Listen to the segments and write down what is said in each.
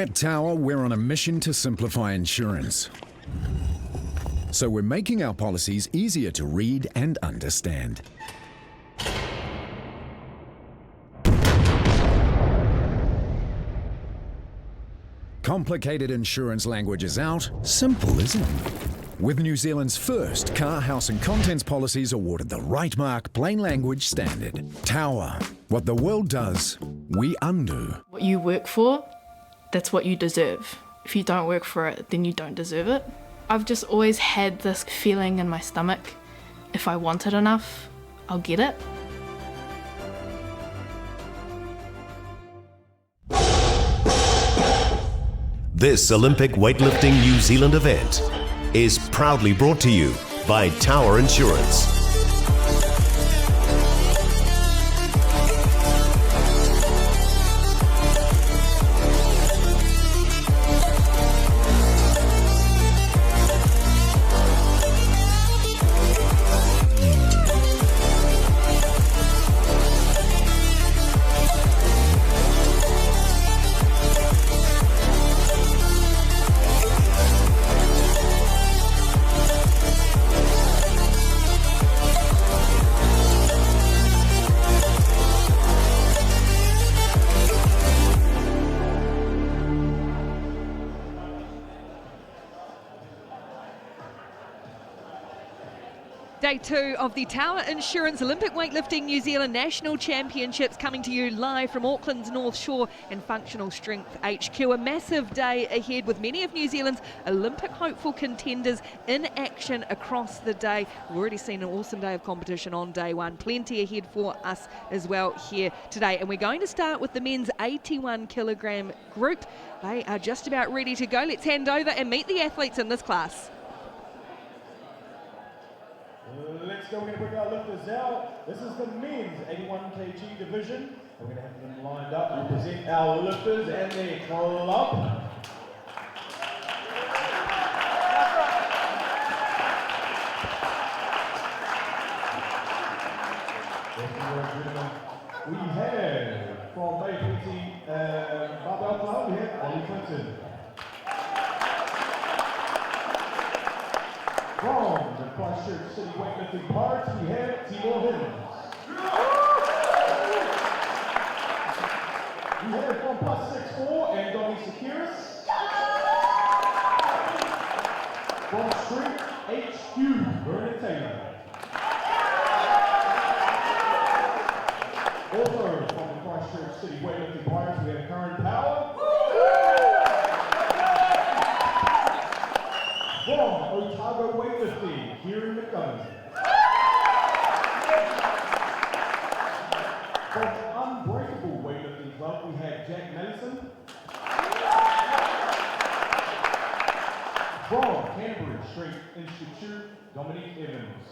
At Tower, we're on a mission to simplify insurance. So we're making our policies easier to read and understand. Complicated insurance language is out, simple is in. With New Zealand's first car, house and contents policies awarded the right mark, plain language standard. Tower. What the world does, we undo. What you work for, that's what you deserve. If you don't work for it, then you don't deserve it. I've just always had this feeling in my stomach, if I want it enough, I'll get it. This Olympic Weightlifting New Zealand event is proudly brought to you by Tower Insurance. Day 2 of the Tower Insurance Olympic Weightlifting New Zealand National Championships, coming to you live from Auckland's North Shore and Functional Strength HQ. A massive day ahead with many of New Zealand's Olympic hopeful contenders in action across the day. We've already seen an awesome day of competition on day 1. Plenty ahead for us as well here today. And we're going to start with the men's 81 kilogram group. They are just about ready to go. Let's hand over and meet the athletes in this class. Let's go, we're going to bring our lifters out. This is the men's 81 kg division. We're going to have them lined up, represent our lifters and their club. We have from Bay 20 Barbell Club, we have Ollie Clinton. From the Christchurch City Weightlifting Pirates, we have Timor Hiddens. We have from +6'4" and Donnie Securis. From Street HQ, Vernon Taylor. Also from the Christchurch City Weightlifting Pirates, we have Current Power. From Otago Weightlifting, Kieran McDonough. From Unbreakable Weightlifting Club, we have Jack Madison. From Canterbury Strength Institute, Dominique Evans.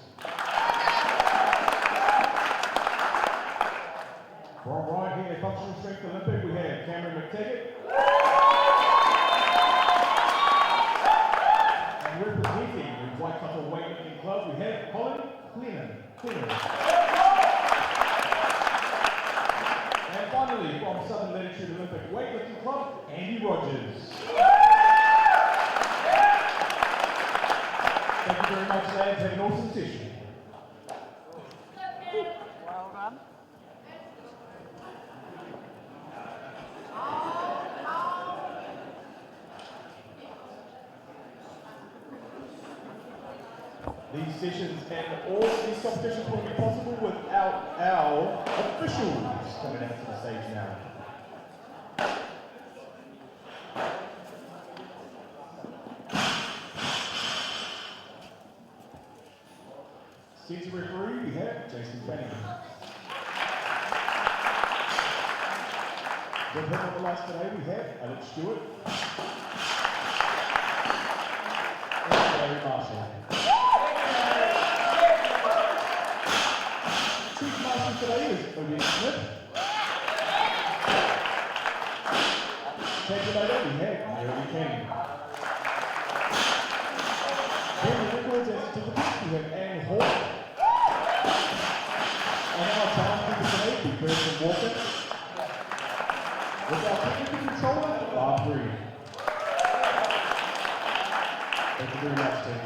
From right here, Functional Strength Olympic, we have Cameron McTaggart. Representing the Waikato Weightlifting Club, we have Colin Cleaner. And finally, from Southern Latitude Olympic Weightlifting Club, Andy Rogers. Thank you very much, lads. Have an awesome session. Well done. These sessions and all these competitions wouldn't be possible without our officials coming out to the stage now. Centre referee, we have Jason Fanning. With him on the lights today, we have Alex Stewart and Larry Marshall. Chief Master today is Odette Smith. Calculator, we have Mary King. Then the records and certificates, we have Anne Hall. And our talent people today, we have Kirsten Walker. With our technical controller, bar 3. Thank you very much, team.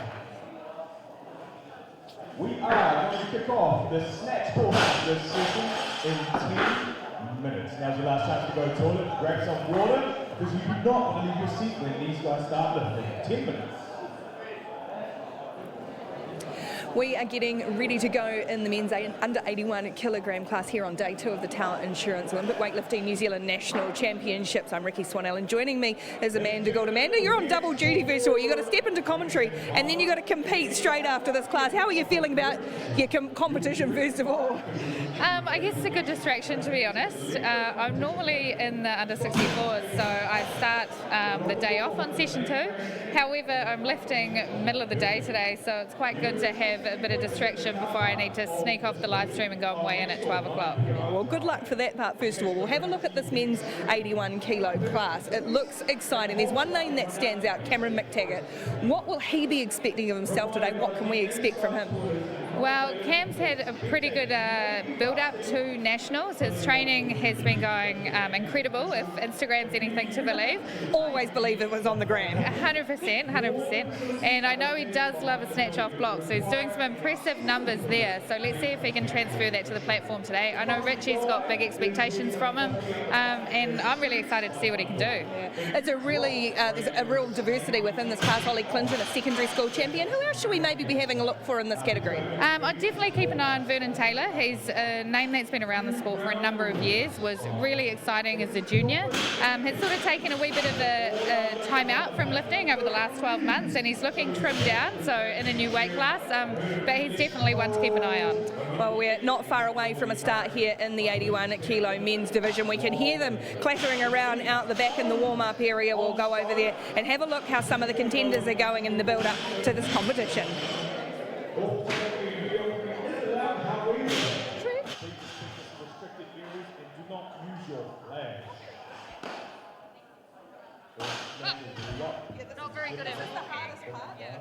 We are going to kick off the snatch portion of this session in 10 minutes. Now's your last chance to go to the toilet, grab some water, because you do not want to leave your seat when these guys start lifting. 10 minutes. We are getting ready to go in the men's under 81 kilogram class here on day 2 of the Tower Insurance Olympic Weightlifting New Zealand National Championships. I'm Ricky Swanell, and joining me is Amanda Gould. Amanda, you're on double duty first of all. You've got to step into commentary and then you've got to compete straight after this class. How are you feeling about your competition first of all? I guess it's a good distraction, to be honest. I'm normally in the under 64s, so I start the day off on session 2. However, I'm lifting middle of the day today, so it's quite good to have a bit of distraction before I need to sneak off the live stream and go and weigh in at 12 o'clock. Well, good luck for that part first of all. We'll have a look at this men's 81 kilo class. It looks exciting. There's one name that stands out, Cameron McTaggart. What will he be expecting of himself today? What can we expect from him? Well, Cam's had a pretty good build-up to Nationals. His training has been going incredible, if Instagram's anything to believe. Always believe it was on the gram. 100%, 100%. And I know he does love a snatch-off block, so he's doing some impressive numbers there. So let's see if he can transfer that to the platform today. I know Richie's got big expectations from him, and I'm really excited to see what he can do. Yeah. It's a really, there's a real diversity within this class. Ollie Clinton, a secondary school champion. Who else should we maybe be having a look for in this category? I'd definitely keep an eye on Vernon Taylor. He's a name that's been around the sport for a number of years, was really exciting as a junior. Has sort of taken a wee bit of a time out from lifting over the last 12 months, and he's looking trimmed down, so in a new weight class, but he's definitely one to keep an eye on. Well, we're not far away from a start here in the 81 kilo men's division. We can hear them clattering around out the back in the warm-up area. We'll go over there and have a look how some of the contenders are going in the build-up to this competition. Not very good at it. The hardest part. Yeah.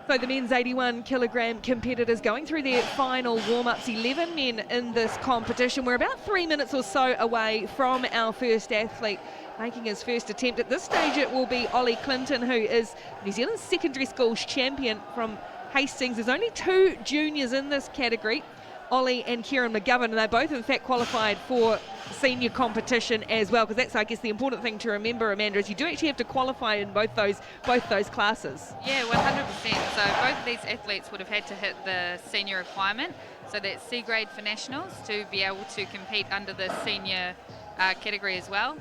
So the men's 81 kilogram competitors going through their final warm-ups, 11 men in this competition. We're about 3 minutes or so away from our first athlete making his first attempt. At this stage it will be Ollie Clinton, who is New Zealand's secondary schools champion from Hastings. There's only 2 juniors in this category, Ollie and Kieran McGovern, and they both in fact qualified for senior competition as well, because that's, I guess, the important thing to remember, Amanda, is you do actually have to qualify in both those classes. Yeah, 100%. So both of these athletes would have had to hit the senior requirement, so that's C grade for nationals, to be able to compete under the senior category as well.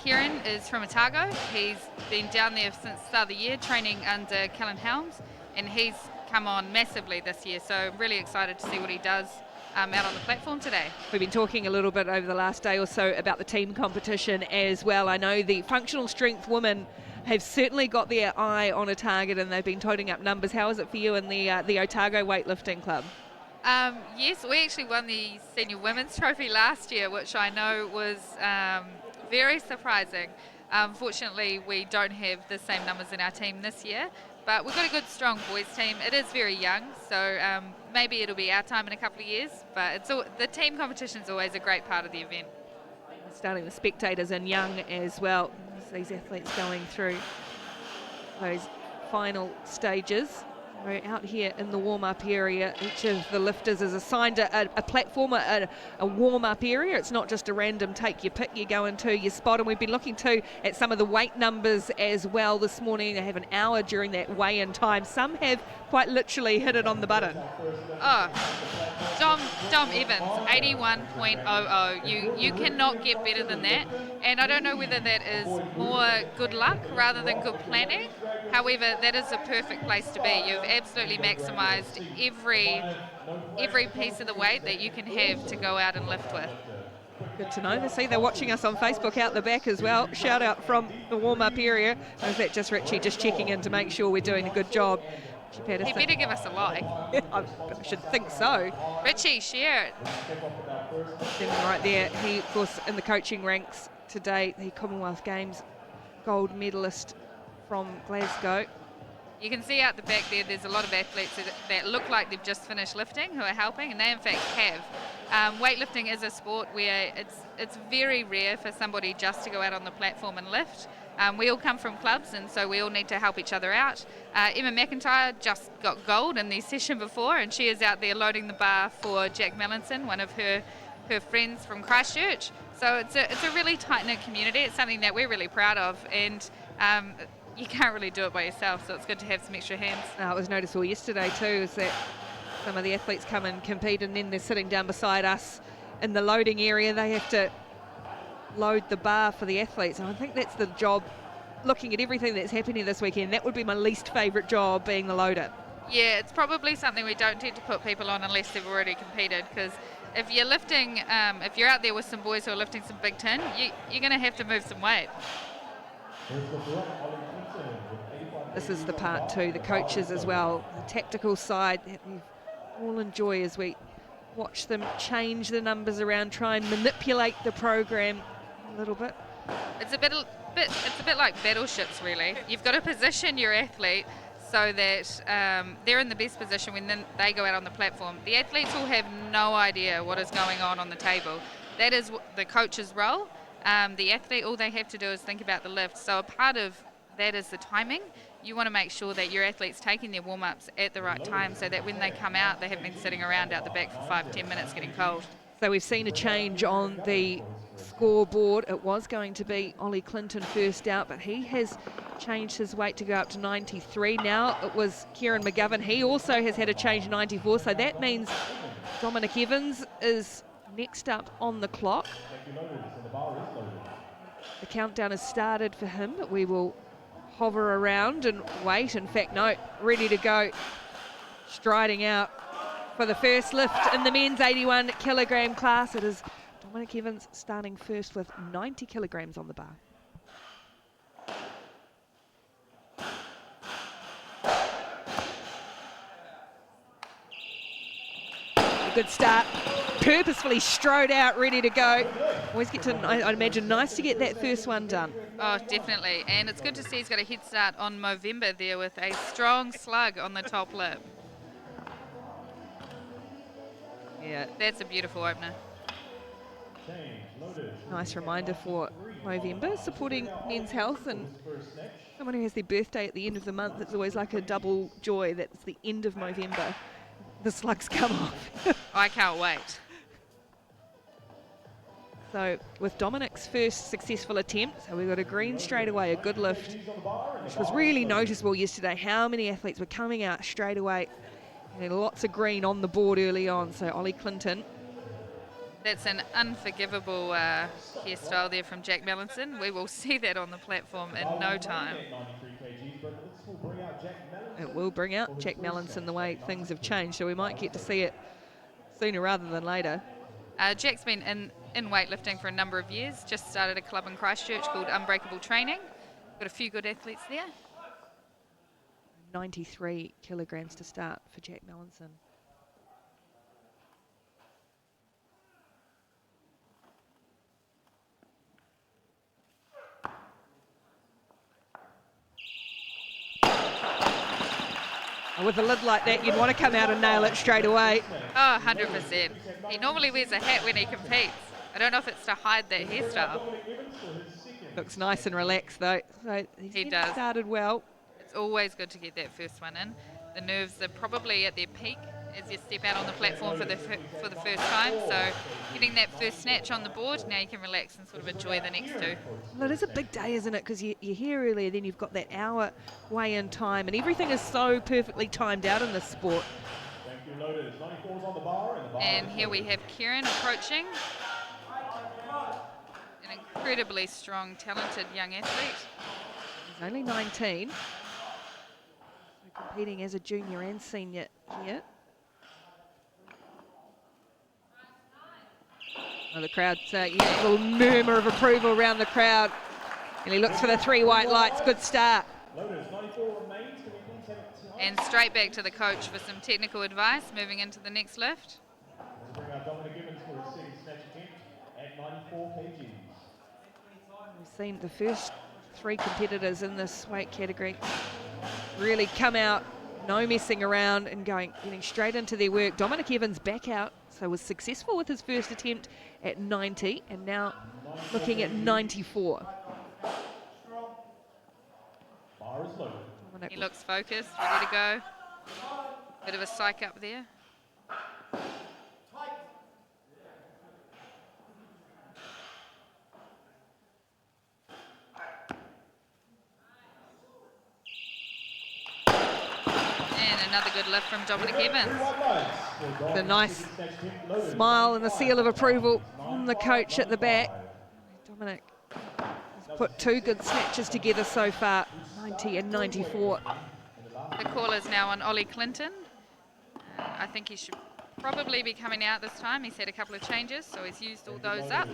Kieran is from Otago. He's been down there since the start of the year training under Callan Helms, and he's come on massively this year, so really excited to see what he does out on the platform today. We've been talking a little bit over the last day or so about the team competition as well. I know the functional strength women have certainly got their eye on a target, and they've been toting up numbers. How is it for you in the Otago weightlifting club? Yes, we actually won the senior women's trophy last year, which I know was very surprising. Unfortunately, we don't have the same numbers in our team this year, but we've got a good, strong boys team. It is very young, so maybe it'll be our time in a couple of years, but the team competition is always a great part of the event. Starting the spectators and young as well. These athletes going through those final stages. We're out here in the warm-up area. Each of the lifters is assigned a platform, a warm-up area. It's not just a random take your pick, you go into your spot. And we've been looking too at some of the weight numbers as well this morning. They have an hour during that weigh-in time. Some have quite literally hit it on the button. Dom Evans, 81.00. You cannot get better than that. And I don't know whether that is more good luck rather than good planning. However, that is a perfect place to be. You've absolutely maximised every piece of the weight that you can have to go out and lift with. Good to know. They see they're watching us on Facebook out the back as well. Shout out from the warm-up area. Is that just Richie just checking in to make sure we're doing a good job? He better give us a like. I should think so. Richie, share it. Right there. He, of course, in the coaching ranks today, the Commonwealth Games gold medalist from Glasgow. You can see out the back there's a lot of athletes that look like they've just finished lifting who are helping, and they in fact have. Weightlifting is a sport where it's very rare for somebody just to go out on the platform and lift. We all come from clubs, and so we all need to help each other out. Emma McIntyre just got gold in the session before, and she is out there loading the bar for Jack Mellinson, one of her friends from Christchurch. So it's a really tight-knit community. It's something that we're really proud of, and you can't really do it by yourself, so it's good to have some extra hands. It was noticeable yesterday too, is that some of the athletes come and compete, and then they're sitting down beside us in the loading area. They have to load the bar for the athletes, and I think that's the job. Looking at everything that's happening this weekend, that would be my least favourite job, being the loader. Yeah, it's probably something we don't tend to put people on unless they've already competed, because if you're lifting, if you're out there with some boys who are lifting some big tin, you're going to have to move some weight. This is the part two, the coaches as well, the tactical side that we all enjoy as we watch them change the numbers around, try and manipulate the program a little bit. It's a bit like battleships, really. You've got to position your athlete so that they're in the best position when then they go out on the platform. The athletes will have no idea what is going on the table. That is the coach's role. The athlete, all they have to do is think about the lift. So a part of that is the timing. You want to make sure that your athlete's taking their warm-ups at the right time so that when they come out, they haven't been sitting around out the back for 5-10 minutes getting cold. So we've seen a change on the scoreboard. It was going to be Ollie Clinton first out, but he has changed his weight to go up to 93. Now it was Kieran McGovern. He also has had a change to 94, so that means Dominic Evans is next up on the clock. The countdown has started for him, but we will hover around and wait. In fact, no, ready to go, striding out for the first lift in the men's 81 kilogram class. It is Dominic Evans starting first with 90 kilograms on the bar. A good start, purposefully strode out, ready to go. Always get to, I'd imagine, nice to get that first one done. Oh, definitely. And it's good to see he's got a head start on Movember there with a strong slug on the top lip. Yeah, That's a beautiful opener. nice reminder for Movember, supporting men's health, and someone who has their birthday at the end of the month. It's always like a double joy that it's the end of Movember. The slugs come off. I can't wait. So with Dominic's first successful attempt, so we got a green straight away, a good lift, which was really noticeable yesterday, how many athletes were coming out straight away. And lots of green on the board early on, so Ollie Clinton. That's an unforgivable hairstyle there from Jack Mellinson. We will see that on the platform in no time. It will bring out Jack Mellinson the way things have changed, so we might get to see it sooner rather than later. Jack's been in weightlifting for a number of years, just started a club in Christchurch called Unbreakable Training. Got a few good athletes there. 93 kilograms to start for Jack Mellinson. With a lid like that, you'd want to come out and nail it straight away. Oh, 100%. He normally wears a hat when he competes. I don't know if it's to hide that hairstyle. Looks nice and relaxed though. So He does. Started well. It's always good to get that first one in. The nerves are probably at their peak as you step out on the platform for the first time. So getting that first snatch on the board, now you can relax and sort of enjoy the next two. Well, it is a big day, isn't it? Because you're here earlier, then you've got that hour weigh-in time, and everything is so perfectly timed out in this sport. And here we have Kieran approaching. An incredibly strong, talented young athlete. He's only 19. So competing as a junior and senior here. Oh, the crowd's a little murmur of approval around the crowd. And he looks for the 3 white lights. Good start. And straight back to the coach for some technical advice, moving into the next lift. We've seen the first 3 competitors in this weight category really come out, no messing around, and getting straight into their work. Dominic Evans back out, so was successful with his first attempt at 90, and now looking at 94. He looks focused, ready to go. Bit of a psych up there. Another good lift from Dominic Evans. The nice smile and the seal of approval from the coach at the back. Dominic has put 2 good snatches together so far, 90 and 94. The call is now on Ollie Clinton. I think he should probably be coming out this time. He's had a couple of changes, so he's used all those up.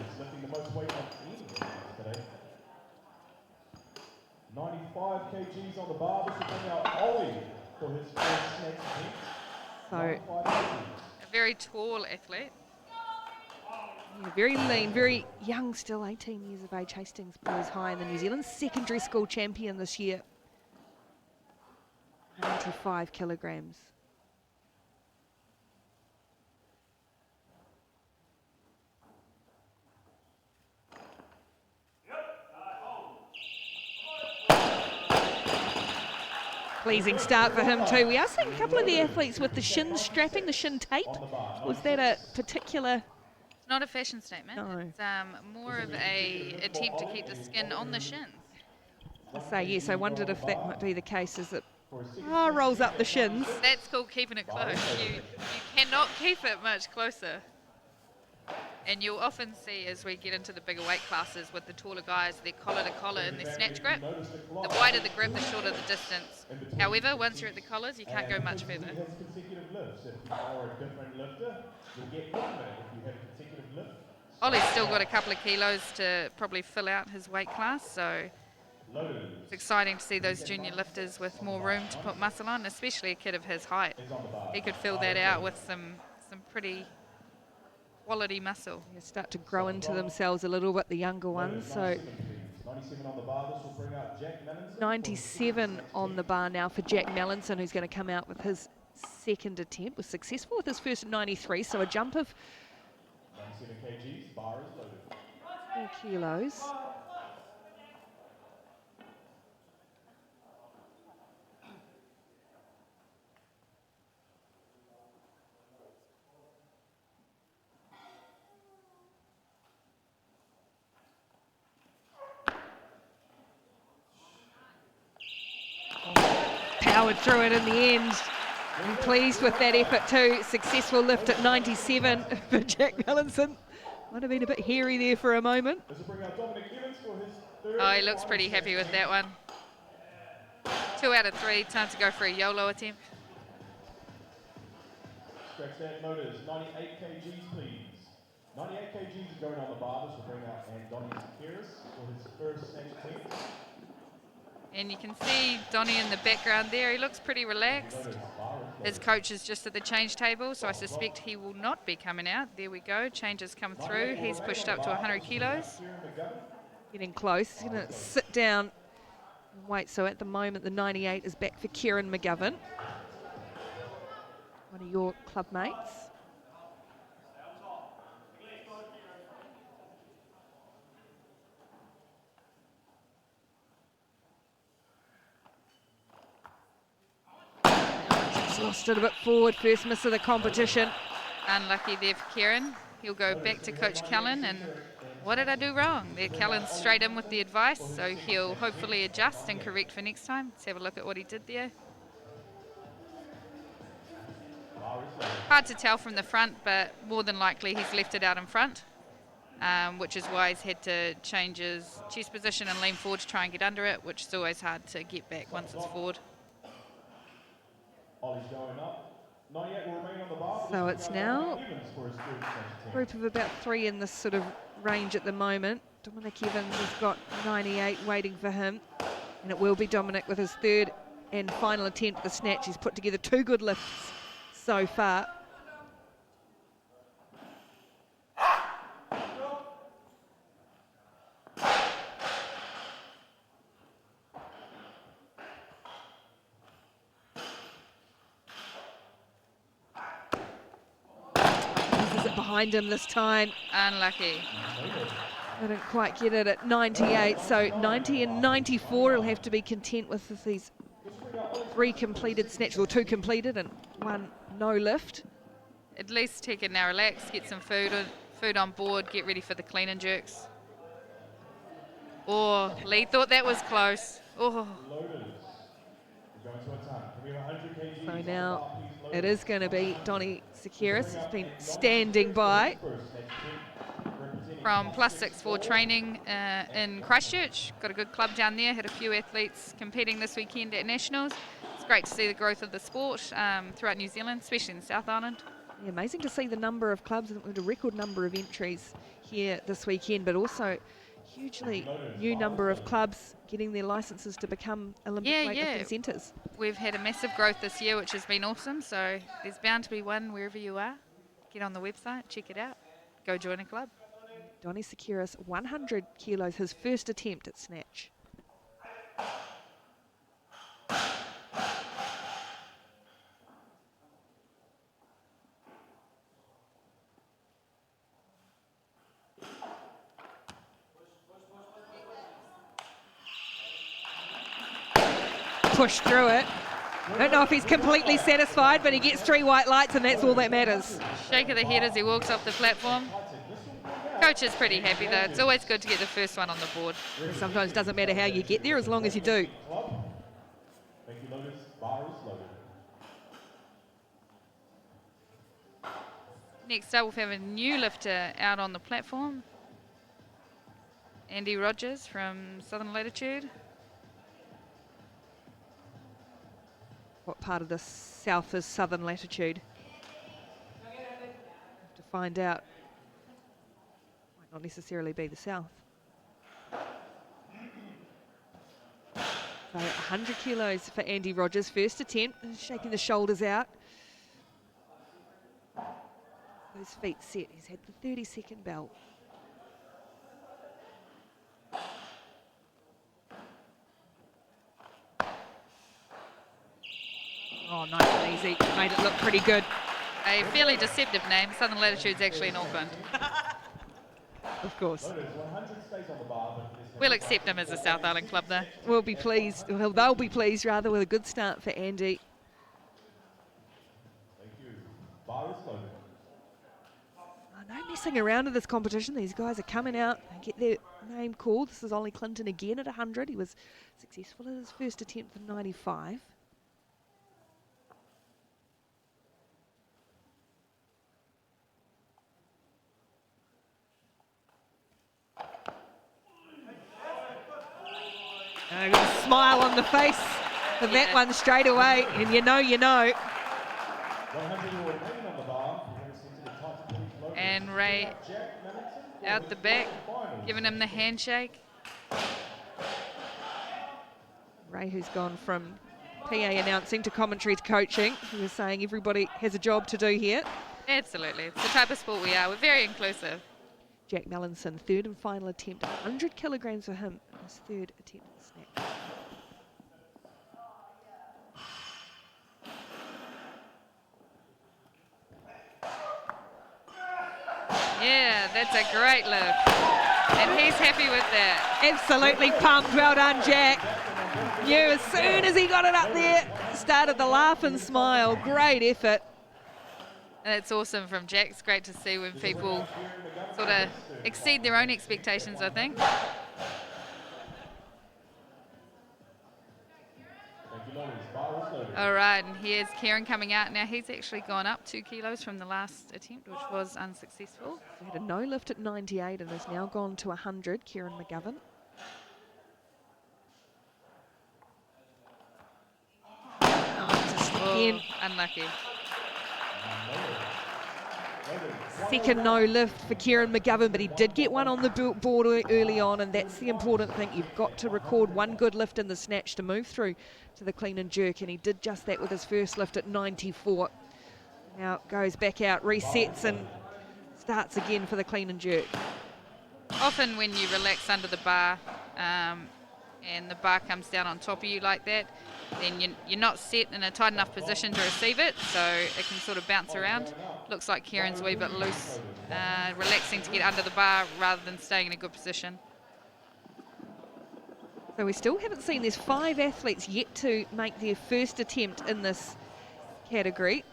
95 kgs on the bar. This will bring out Ollie for his first snatch attempt. So, a very tall athlete. Yeah, very lean, very young still, 18 years of age. Hastings blows high in the New Zealand secondary school champion this year. 95 kilograms. Pleasing start for him too. We are seeing a couple of the athletes with the shin strapping, the shin tape. Was that a particular... It's not a fashion statement. No. It's more of a attempt to keep the skin on the shins. I say yes, I wondered if that might be the case, as it rolls up the shins. That's called keeping it close. You cannot keep it much closer. And you'll often see as we get into the bigger weight classes with the taller guys, their collar to collar and their snatch grip. The wider the grip, the shorter the distance. However, once you're at the collars, you can't go much further. Ollie's still got a couple of kilos to probably fill out his weight class, so it's exciting to see those junior lifters with more room to put muscle on, especially a kid of his height. He could fill that out with some pretty quality muscle. They start to grow into themselves a little bit, the younger ones, so 97 on the bar. This will bring out Jack Mellinson. 97 on the bar now for Jack Mellinson, who's going to come out with his second attempt. Was successful with his first at 93, so a jump of 97 kgs, bar is loaded. 4 kilos. Powered through it in the end. I'm pleased with that effort too. Successful lift at 97 for Jack Mellinson. Might have been a bit hairy there for a moment. This will bring out Dominic Evans for his third. Oh, he looks pretty happy with that one. 2 out of 3, time to go for a YOLO attempt. Stretch that motors, 98 kgs please. 98 kgs is going on the bar. This will bring out Donnie Sekiris for his first snatch attempt. And you can see Donnie in the background there. He looks pretty relaxed. His coach is just at the change table, so I suspect he will not be coming out. There we go. Changes come through. He's pushed up to 100 kilos. Getting close. He's going to sit down and wait. So at the moment, the 98 is back for Kieran McGovern, one of your club mates. Lost it a bit forward, first miss of the competition. Unlucky there for Kieran. He'll go back to Coach Callan and what did I do wrong? There, Callan's straight in with the advice, so he'll hopefully adjust and correct for next time. Let's have a look at what he did there. Hard to tell from the front, but more than likely he's left it out in front, which is why he's had to change his chest position and lean forward to try and get under it, which is always hard to get back once it's forward. Ollie's going up. 98 will remain on the bar. So it's now Evans for his third snatch attempt. a group of about 3 in this sort of range at the moment. Dominic Evans has got 98 waiting for him, and it will be Dominic with his third and final attempt at the snatch. He's put together 2 good lifts so far. Behind him this time. Unlucky. I didn't quite get it at 98, so 90 and 94 he'll have to be content with these 3 completed snatches, or 2 completed and 1 no lift. At least he can now relax, get some food on board, get ready for the clean and jerks. Oh, Lee thought that was close. Oh. So now it is going to be Donnie Sekiris. He's been standing by. From +6 training in Christchurch. Got a good club down there, had a few athletes competing this weekend at Nationals. It's great to see the growth of the sport throughout New Zealand, especially in South Island. Yeah, amazing to see the number of clubs. We had a record number of entries here this weekend, but also hugely new number of clubs getting their licenses to become Olympic weightlifting centres. We've had a massive growth this year, which has been awesome. So there's bound to be one wherever you are. Get on the website, check it out, go join a club. Donnie Sekiris, 100 kilos, his first attempt at snatch. Push through it. I don't know if he's completely satisfied, but he gets 3 white lights and that's all that matters. Shake of the head as he walks off the platform. Coach is pretty happy though. It's always good to get the first one on the board. Sometimes it doesn't matter how you get there as long as you do. Thank you, Lotus. Bar is loaded. Next up, we'll have a new lifter out on the platform. Andy Rogers from Southern Latitude. What part of the south is Southern Latitude? Have to find out. Might not necessarily be the south. So 100 kilos for Andy Rogers, first attempt, shaking the shoulders out. Those feet set, he's had the 30-second belt. Oh, nice and easy. Made it look pretty good. A fairly deceptive name. Southern Latitude's actually in Auckland. Of course. We'll accept him as a South Island club though. We'll be pleased. Well, they'll be pleased rather with a good start for Andy. No messing around in this competition. These guys are coming out and get their name called. This is Ollie Clinton again at 100. He was successful at his first attempt for 95. Got a smile on the face for that one straight away, and you know. And Ray out the back, giving him the handshake. Ray, who's gone from PA announcing to commentary to coaching, he was saying everybody has a job to do here. Absolutely. It's the type of sport we are. We're very inclusive. Jack Mellinson, third and final attempt, 100 kilograms for him, his third attempt at the snatch. Yeah, that's a great lift. And he's happy with that. Absolutely pumped. Well done, Jack. Knew as soon as he got it up there, started the laugh and smile. Great effort. And it's awesome from Jack. It's great to see when people sort of exceed their own expectations, I think. All right, and here's Kieran coming out. Now he's actually gone up 2 kilos from the last attempt, which was unsuccessful. He had a no lift at 98 and has now gone to 100, Kieran McGovern. Oh, just again. Unlucky. Second no lift for Kieran McGovern, but he did get one on the board early on, and that's the important thing. You've got to record one good lift in the snatch to move through to the clean and jerk, and he did just that with his first lift at 94. Now goes back out, resets, and starts again for the clean and jerk. Often when you relax under the bar and the bar comes down on top of you like that, then you're not set in a tight enough position to receive it, so it can sort of bounce around. Looks like Kieran's a wee bit loose, relaxing to get under the bar rather than staying in a good position. So we still haven't seen, there's 5 athletes yet to make their first attempt in this category.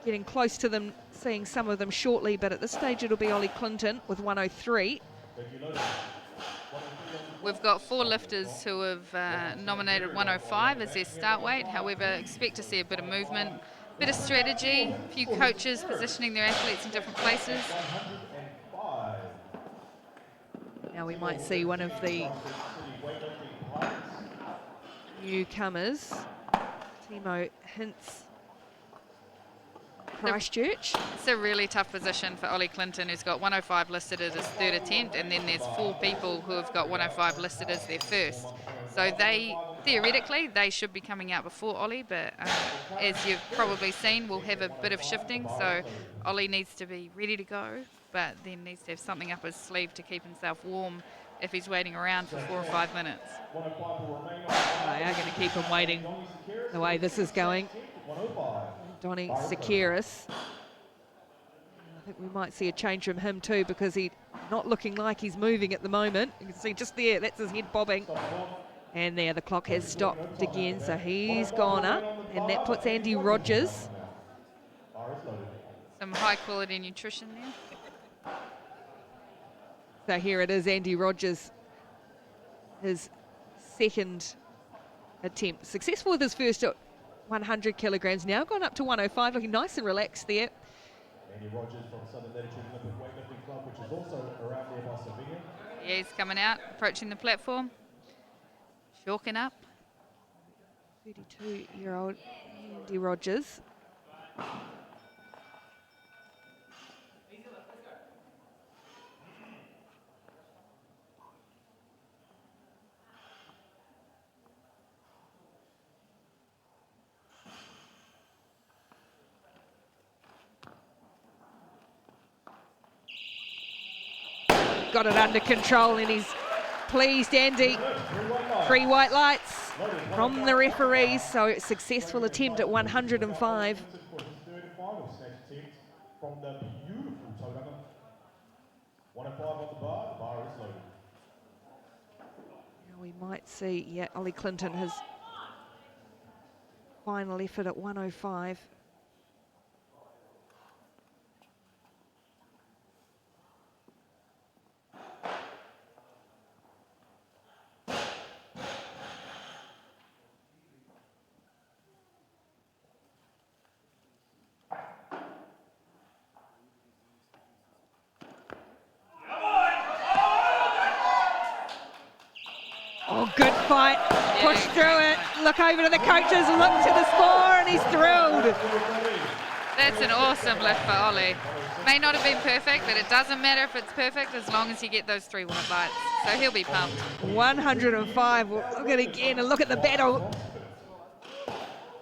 Getting close to them, seeing some of them shortly, but at this stage it'll be Ollie Clinton with 103. We've got 4 lifters who have nominated 105 as their start weight. However, expect to see a bit of movement, a bit of strategy, a few coaches positioning their athletes in different places. Now we might see one of the newcomers, Timo Hintz, Christchurch. It's a really tough position for Ollie Clinton, who's got 105 listed as his third attempt, and then there's 4 people who have got 105 listed as their first. So theoretically, they should be coming out before Ollie, but as you've probably seen, we'll have a bit of shifting. So Ollie needs to be ready to go, but then needs to have something up his sleeve to keep himself warm if he's waiting around for 4 or 5 minutes. They are going to keep him waiting the way this is going. Donnie Sekiris. I think we might see a change from him too, because he's not looking like he's moving at the moment. You can see just there, that's his head bobbing. And there, the clock has stopped again, so he's gone up, and that puts Andy Rogers. Some high quality nutrition there. So here it is, Andy Rogers, his second attempt. Successful with his first 100 kilograms, now gone up to 105, looking nice and relaxed there. Andy Rogers from Southern Latitude Olympic Weightlifting Club, which is also around there by Savannah. Yeah, he's coming out, approaching the platform, chalking up. 32-year-old Andy Rogers. Got it under control, and he's pleased, Andy. 3 white lights from the referees, so successful attempt at 105. For his third and final snatch attempt from the beautiful Tauranga. 105 on the bar is loaded. Now we might see, yeah, Ollie Clinton, his final effort at 105. Oh, good fight. Push through it. Look over to the coaches, look to the score, and he's thrilled. That's an awesome lift for Ollie. May not have been perfect, but it doesn't matter if it's perfect as long as you get those 3 white lights. So he'll be pumped. 105. We'll look at it again and look at the battle.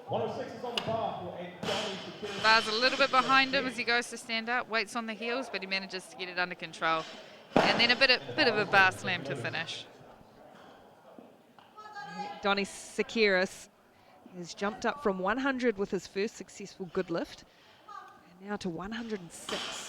106 is on the bar for Johnny Security. Bar's a little bit behind him as he goes to stand up, waits on the heels, but he manages to get it under control. And then a bit of a bar slam to finish. Donny Sekiris has jumped up from 100 with his first successful good lift, and now to 106.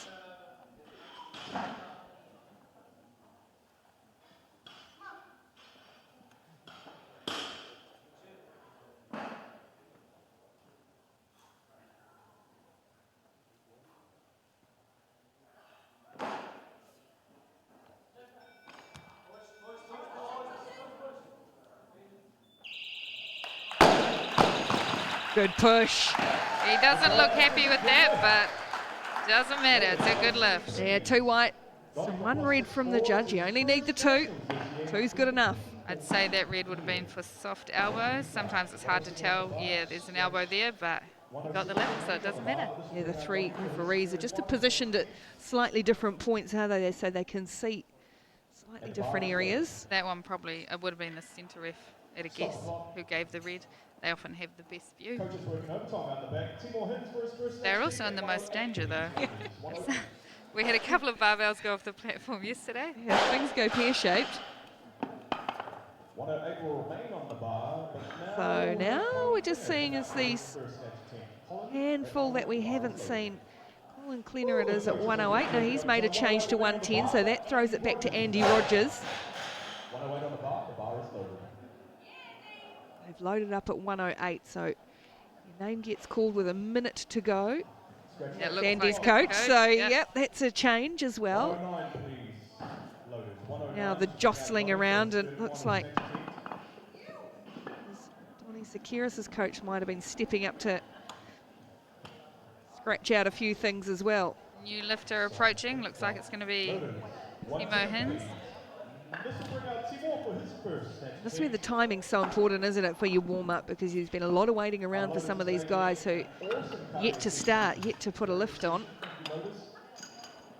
Good push. He doesn't look happy with that, but doesn't matter. It's a good lift. Yeah, 2 white, so 1 red from the judge. You only need the 2. 2's good enough. I'd say that red would have been for soft elbows. Sometimes it's hard to tell. Yeah, there's an elbow there, but he got the lift, so it doesn't matter. Yeah, the 3 referees are just positioned at slightly different points, are they? So they can see slightly different areas. That one probably, it would have been the centre ref at a guess who gave the red. They often have the best view. Coaches working overtime out the back. 2 more hits for his first They're also in the most danger, though. We had a couple of barbells go off the platform yesterday. Yeah, things go pear-shaped. 108 will remain on the bar, but So now we're just seeing as these handful that we haven't seen. Colin Cleaner it is at 108. Now he's made a change to 110, so that throws it back to Andy Rogers. 108 on the bar is loaded. They've loaded up at 108, so your name gets called with a minute to go. Yeah, it looks Andy's like coach, it's so yep. yep, that's a change as well. 109, please. Loaded. 109. Now the jostling around, and looks like Donny Sekiris' coach might have been stepping up to scratch out a few things as well. New lifter approaching. Looks like it's going to be Timo Hins. This will bring out Timor for his first snatch. That's where the timing's so important, isn't it, for your warm-up, because there's been a lot of waiting around for some of these guys who yet to start, yet to put a lift on.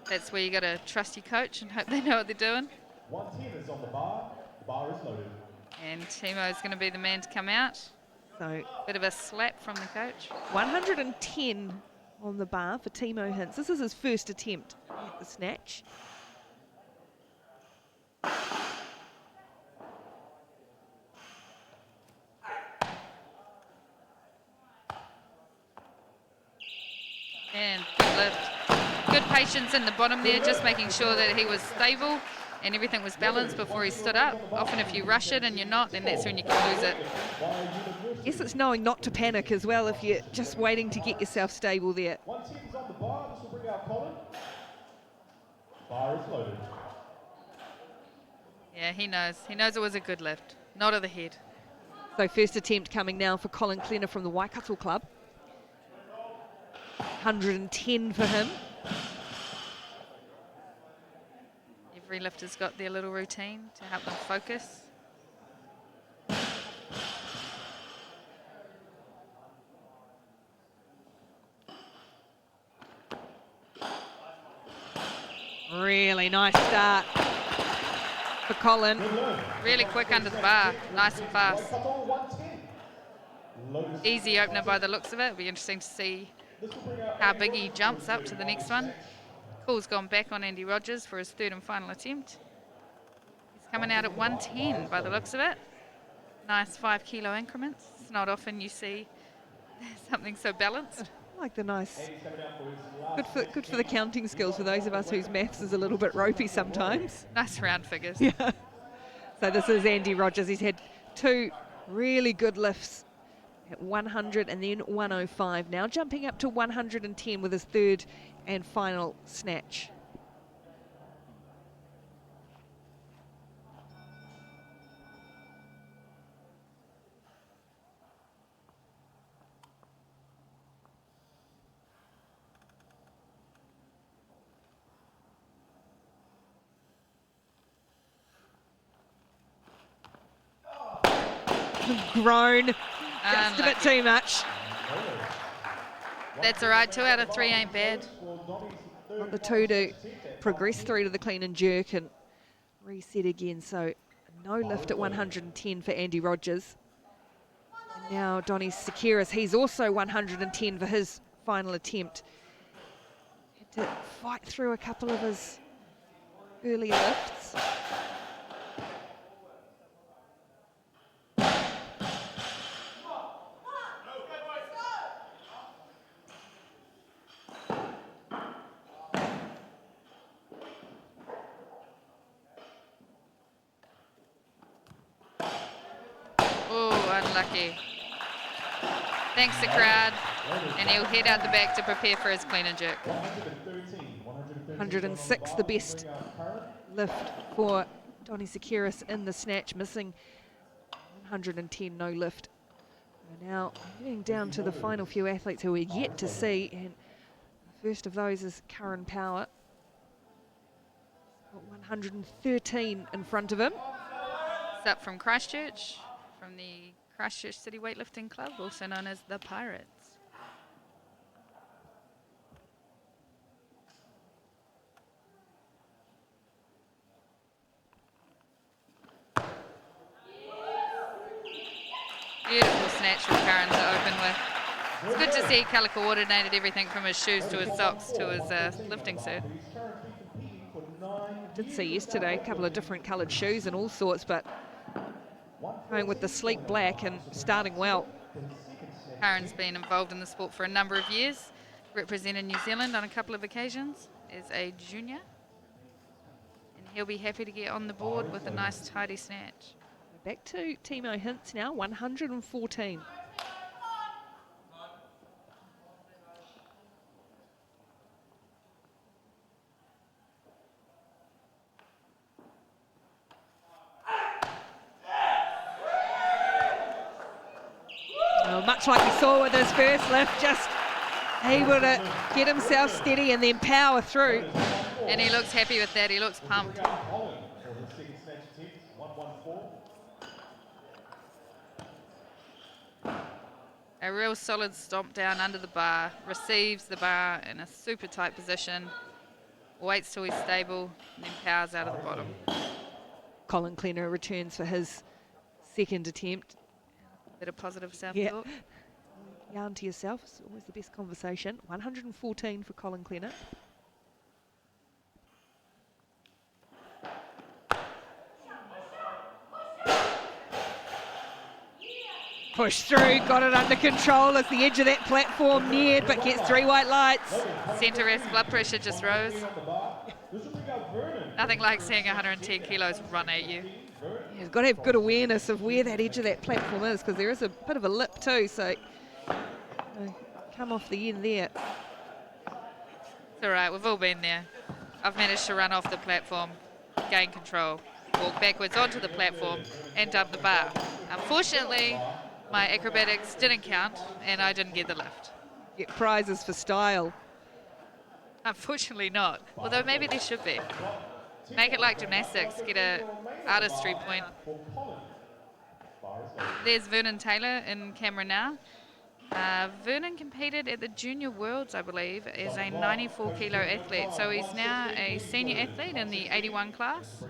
That's where you got to trust your coach and hope they know what they're doing. 110 is on the bar is loaded. And Timo's going to be the man to come out. So Bit of a slap from the coach. 110 on the bar for Timo Hintz. This is his first attempt at the snatch. And good lift. Good patience in the bottom there, just making sure that he was stable and everything was balanced before he stood up. Often if you rush it and you're not, then that's when you can lose it. Yes, it's knowing not to panic as well if you're just waiting to get yourself stable there. 110 is on the bar. This will bring out Colin. Bar is loaded. Yeah, he knows. He knows it was a good lift. Not of the head. So first attempt coming now for Colin Cleaner from the Waikato Club. 110 for him. Every lifter's got their little routine to help them focus. Really nice start for Colin. Really quick under the bar. Nice and fast. Waikato 110. Loaded. Easy opener by the looks of it. It'll be interesting to see how big he jumps up to the next one. Call's gone back on Andy Rogers for his third and final attempt. He's coming out at 110 by the looks of it. Nice 5 kilo increments. It's not often you see something so balanced. Like the nice, good for the counting skills for those of us whose maths is a little bit ropey sometimes. Nice round figures. Yeah. So this is Andy Rogers. He's had 2 really good lifts at 100 and then 105. Now jumping up to 110 with his 3rd and final snatch. Grown just a bit too much. That's all right. 2 out of 3 ain't bad. Want the 2 to progress through to the clean and jerk and reset again. So no lift at 110 for Andy Rogers. And now Donnie Sekiris, he's also 110 for his final attempt. Had to fight through a couple of his early lifts. Unlucky. Thanks the crowd, and he'll head out the back to prepare for his clean and jerk. 106, the best lift for Donnie Sekiris in the snatch, missing 110, no lift. We're now getting down to the final few athletes who we're yet to see, and the first of those is Curran Power. Got 113 in front of him. It's up from Christchurch, from the Christchurch City Weightlifting Club, also known as the Pirates. Beautiful snatch from Curran to open with. It's good to see he colour coordinated everything from his shoes to his socks to his lifting suit. Did see yesterday a couple of different coloured shoes and all sorts, but going with the sleek black and starting well. Curran's been involved in the sport for a number of years, represented New Zealand on a couple of occasions as a junior, and he'll be happy to get on the board with a nice tidy snatch. Back to Timo Hintz now, 114. Much like we saw with his first lift, just able to get himself steady and then power through. And he looks happy with that, he looks pumped. A real solid stomp down under the bar, receives the bar in a super tight position, waits till he's stable, and then powers out of the bottom. Colin Klenner returns for his 2nd attempt. Bit of positive self-talk. Yarn to yourself, it's always the best conversation. 114 for Colin Klenner. Push through, got it under control as the edge of that platform neared, but gets 3 white lights. Centre rest, blood pressure just rose. Nothing like seeing 110 kilos run at you. Yeah, you've got to have good awareness of where that edge of that platform is, because there is a bit of a lip too, so come off the end there. It's all right, we've all been there. I've managed to run off the platform, gain control, walk backwards onto the platform and dump the bar. Unfortunately, my acrobatics didn't count and I didn't get the lift. Get prizes for style. Unfortunately not, although maybe there should be. Make it like gymnastics, get a artistry point. There's Vernon Taylor in camera now. Vernon competed at the Junior Worlds, I believe, as a 94 kilo athlete. So he's now a senior athlete in the 81 class.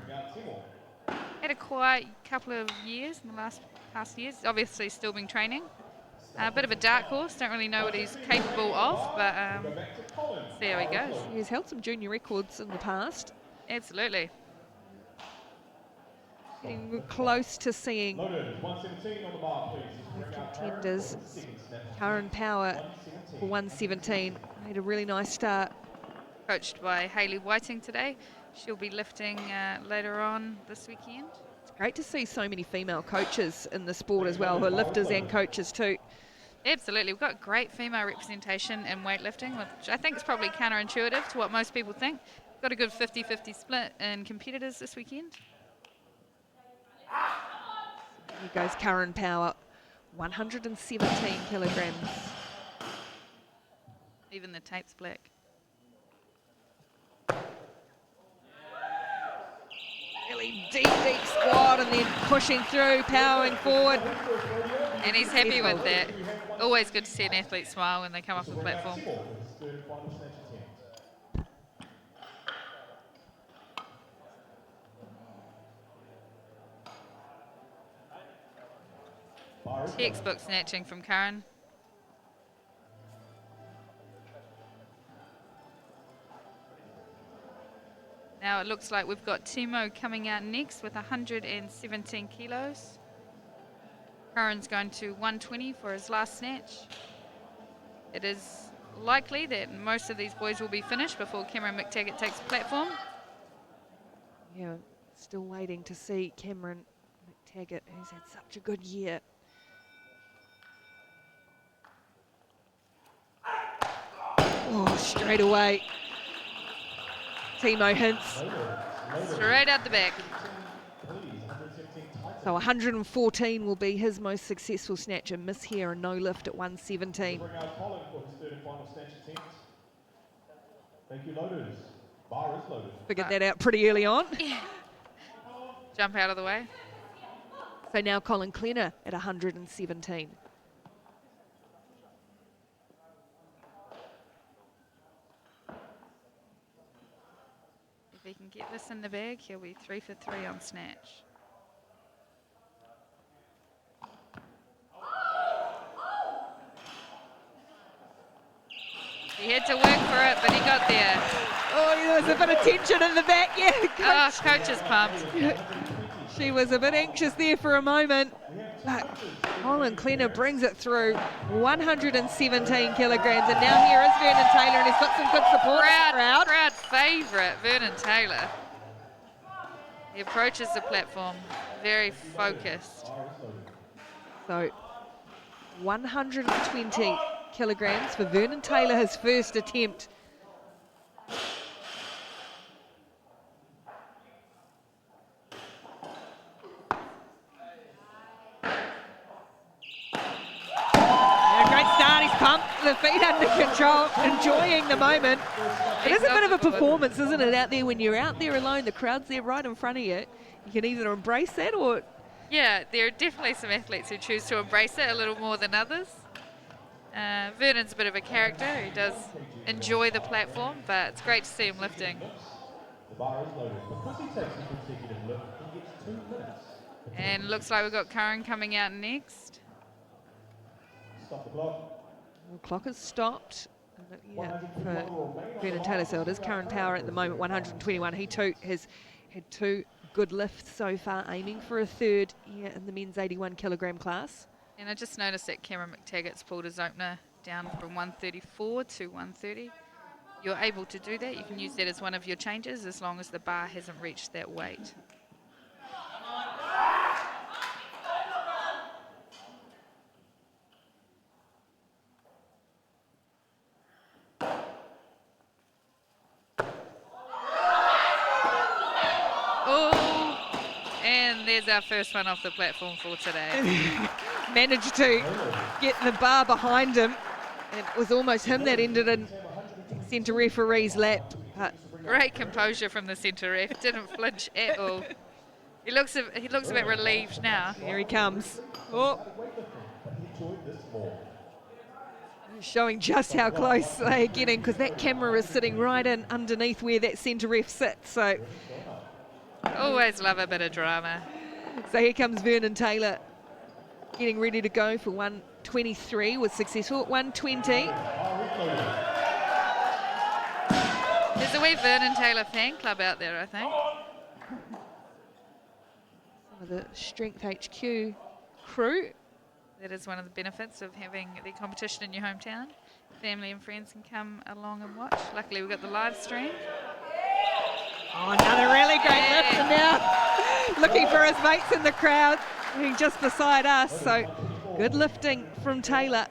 Had a quiet couple of years in the past years, obviously still been training. A bit of a dark horse, don't really know what he's capable of, but see how he goes. He's held some junior records in the past. Absolutely. getting close to seeing Loaded, 117 on the bar, please. Bring out Karen contenders. for the second snatch. Karen Power 117. for 117. Made a really nice start. Coached by Hayley Whiting today. She'll be lifting later on this weekend. It's great to see so many female coaches in the sport as well, who are lifters and coaches too. Absolutely. We've got great female representation in weightlifting, which I think is probably counterintuitive to what most people think. Got a good 50-50 split in competitors this weekend. Here goes Karen Power, 117 kilograms. Even the tape's black. Really deep squat and then pushing through, powering forward. And he's happy with that. Always good to see an athlete smile when they come off the platform. Textbook snatching from Karen. Now it looks like we've got Timo coming out next with 117 kilos. Karen's going to 120 for his last snatch. It is likely that most of these boys will be finished before Cameron McTaggart takes the platform. Yeah, still waiting to see Cameron McTaggart, who's had such a good year. Oh, straight away. Timo hints. Straight out the back. So 114 will be his most successful snatch, a miss here, a no lift at 117. Bring out Colin for his third and final snatch attempt. Thank you, loaders. Bar is loaded. Figured that out pretty early on. Jump out of the way. So now Colin Klenner at 117. If he can get this in the bag, he'll be 3 for 3 on snatch. He had to work for it, but he got there. Oh, there was a bit of tension in the back. Yeah, Coach is pumped. She was a bit anxious there for a moment. But Colin Klenner brings it through, 117 kilograms. And now here is Vernon Taylor, and he's got some good support. Crowd favourite, Vernon Taylor. He approaches the platform very focused. So 120 kilograms for Vernon Taylor, his first attempt. Great start, he's pumped, the feet under control, enjoying the moment. It is a bit of a performance, isn't it, out there when you're out there alone, the crowd's there right in front of you. You can either embrace that or... Yeah, there are definitely some athletes who choose to embrace it a little more than others. Vernon's a bit of a character. He does enjoy the platform, but it's great to see him lifting. The bar is loaded. Because he takes a consecutive lift, he gets 2 minutes. And looks like we've got Karen coming out next. Stop the clock. The clock has stopped. Yeah, for Vernon Taylor, so it is Karen Power at the moment, 121. He too has had 2 good lifts so far, aiming for a third here in the men's 81 kilogram class. And I just noticed that Cameron McTaggart's pulled his opener down from 134 to 130. You're able to do that. You can use that as one of your changes as long as the bar hasn't reached that weight. There's our first one off the platform for today. Managed to get the bar behind him. It was almost him that ended in centre referee's lap. But great composure from the centre ref. Didn't flinch at all. He looks a bit relieved now. Here he comes. Oh. Showing just how close they are getting, because that camera is sitting right in underneath where that centre ref sits. So always love a bit of drama. So here comes Vernon Taylor, getting ready to go for 123. Was successful at 120. There's a wee Vernon Taylor fan club out there, I think. of the Strength HQ crew. That is one of the benefits of having the competition in your hometown. Family and friends can come along and watch. Luckily, we've got the live stream. Oh, another really great lift, and now looking for his mates in the crowd, being just beside us. So good lifting from Taylor.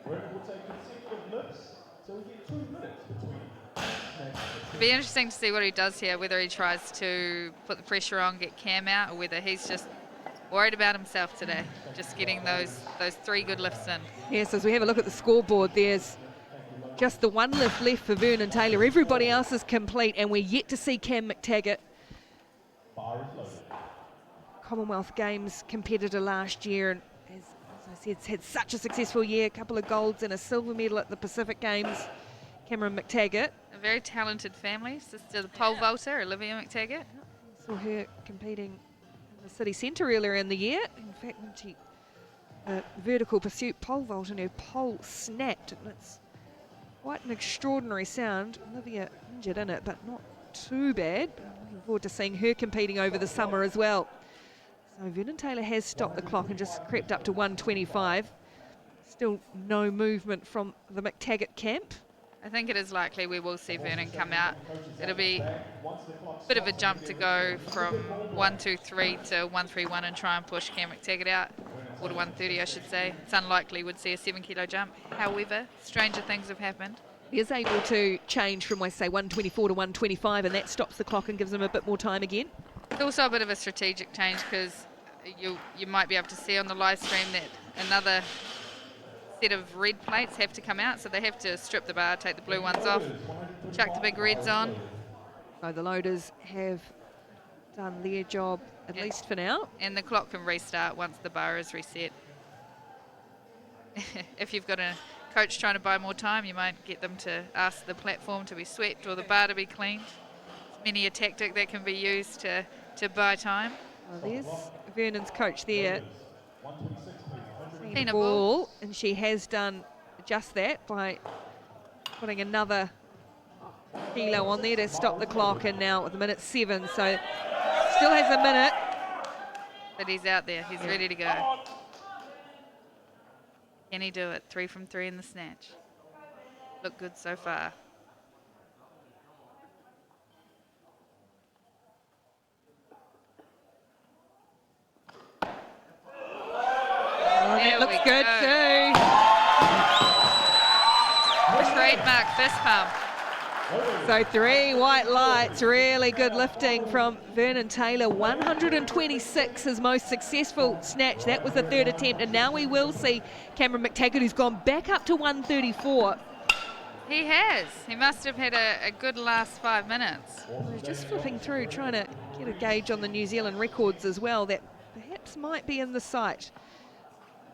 We'll take consecutive lifts, so we get 2 minutes between. It'll be interesting to see what he does here, whether he tries to put the pressure on, get Cam out, or whether he's just worried about himself today, just getting those 3 good lifts in. Yes, as we have a look at the scoreboard, there's just the 1 lift left for Vernon Taylor. Everybody else is complete, and we're yet to see Cam McTaggart, Commonwealth Games competitor last year, and as I said, had such a successful year, a couple of golds and a silver medal at the Pacific Games. Cameron McTaggart. A very talented family, sister the pole vaulter, Olivia McTaggart. Saw her competing in the city centre earlier in the year. In fact, when she vertical pursuit pole vault and her pole snapped, and it's quite an extraordinary sound. Olivia injured in it, but not too bad. I'm looking forward to seeing her competing over the summer as well. So Vernon Taylor has stopped the clock and just crept up to 1:25. Still no movement from the McTaggart camp. I think it is likely we will see Vernon come out. It'll be a bit of a jump to go from 123 to 131 and try and push Cam McTaggart out, or to 130 I should say. It's unlikely we'd see a 7 kilo jump. However, stranger things have happened. He is able to change from, say, 124 to 125, and that stops the clock and gives him a bit more time again. It's also a bit of a strategic change because you might be able to see on the live stream that another set of red plates have to come out, so they have to strip the bar, take the blue ones off, chuck the big reds on. So the loaders have done their job, at least for now. And the clock can restart once the bar is reset. If you've got a coach trying to buy more time, you might get them to ask the platform to be swept or the bar to be cleaned. It's many a tactic that can be used to buy time. Well, there's Vernon's coach there. Tina Ball, and she has done just that by putting another kilo on there to stop the clock, and now at the minute 7, so still has a minute. But he's out there, he's ready to go. Can he do it? 3 from 3 in the snatch. Look good so far. Oh, that looks good too. Trademark fist pump. So 3 white lights, really good lifting from Vernon Taylor. 126, his most successful snatch. That was the 3rd attempt, and now we will see Cameron McTaggart, who's gone back up to 134. He has. He must have had a good last 5 minutes. He's just flipping through, trying to get a gauge on the New Zealand records as well, that perhaps might be in the sight.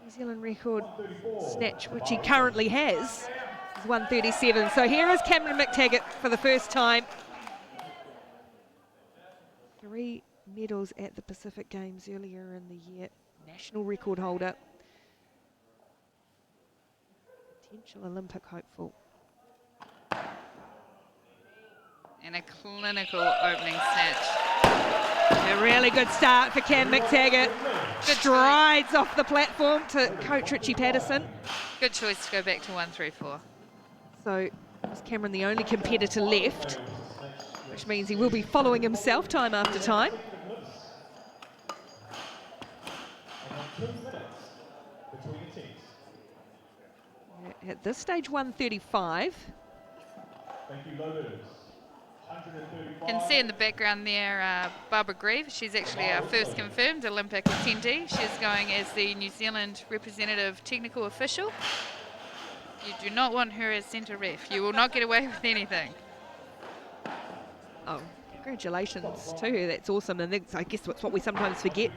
New Zealand record snatch, which he currently has, is 137. So here is Cameron McTaggart for the first time. 3 medals at the Pacific Games earlier in the year. National record holder. Potential Olympic hopeful. And a clinical opening snatch. A really good start for Cam McTaggart. Strides off the platform to coach Richie Patterson. Good choice to go back to 134. So is Cameron the only competitor left, which means he will be following himself time after time. At this stage, 135. Thank you, loaders. You can see in the background there Barbara Grieve. She's actually our first confirmed Olympic attendee. She's going as the New Zealand representative technical official. You do not want her as centre ref. You will not get away with anything. Oh, congratulations to her. That's awesome. And that's, I guess, that's what we sometimes forget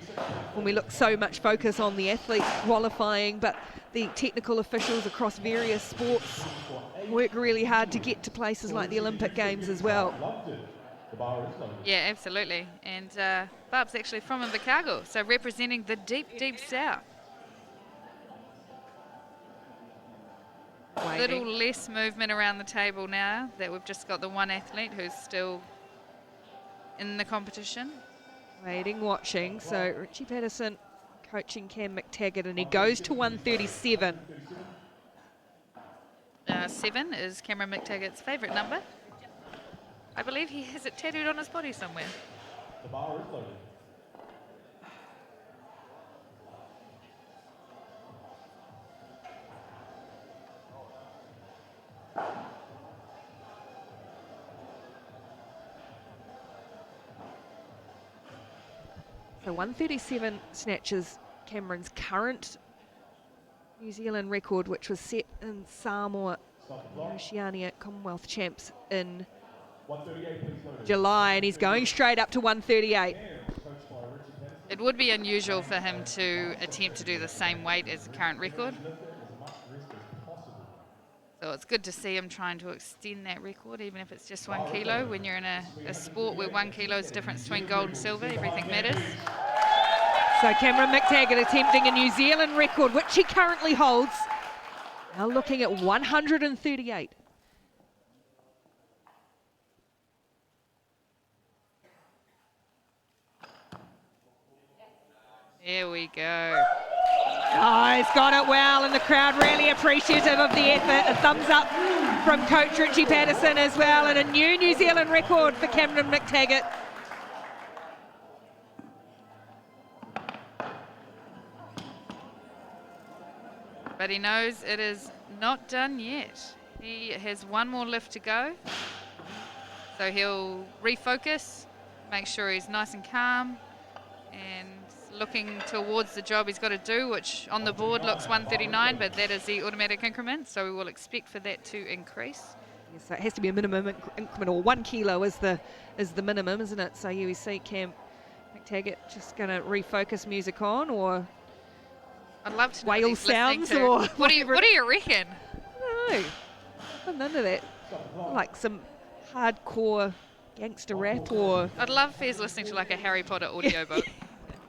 when we look so much focus on the athletes qualifying, but the technical officials across various sports work really hard to get to places like the Olympic Games as well. Yeah, absolutely. And Barb's actually from Invercargill, so representing the deep, deep south. A little less movement around the table now that we've just got the one athlete who's still in the competition. Waiting, watching. So Richie Patterson coaching Cam McTaggart, and he goes to 137. 7 is Cameron McTaggart's favourite number. I believe he has it tattooed on his body somewhere. The bar is loaded. So 137 snatches Cameron's current New Zealand record, which was set in Samoa, Oceania Commonwealth Champs in 138, please loaded. July, and he's going straight up to 138. It would be unusual for him to attempt to do the same weight as the current record. So it's good to see him trying to extend that record, even if it's just 1 kilo. When you're in a sport where 1 kilo is the difference between gold and silver, everything matters. So Cameron McTaggart attempting a New Zealand record, which he currently holds. Now looking at 138. There we go. Oh, he's got it well, and the crowd really appreciative of the effort. A thumbs up from coach Richie Patterson as well, and a New Zealand record for Cameron McTaggart. But he knows it is not done yet. He has one more lift to go. So he'll refocus, make sure he's nice and calm, and looking towards the job he's got to do, which on the board looks 139, but that is the automatic increment, so we will expect for that to increase. Yes, so it has to be a minimum increment, or 1 kilo is the minimum, isn't it? So you see Cam McTaggart just going to refocus music on, or I'd love to know whale what he's listening sounds, to. or what do you reckon? I don't know. I'm none of that. Like some hardcore gangster rap, or I'd love if he's listening to like a Harry Potter audiobook.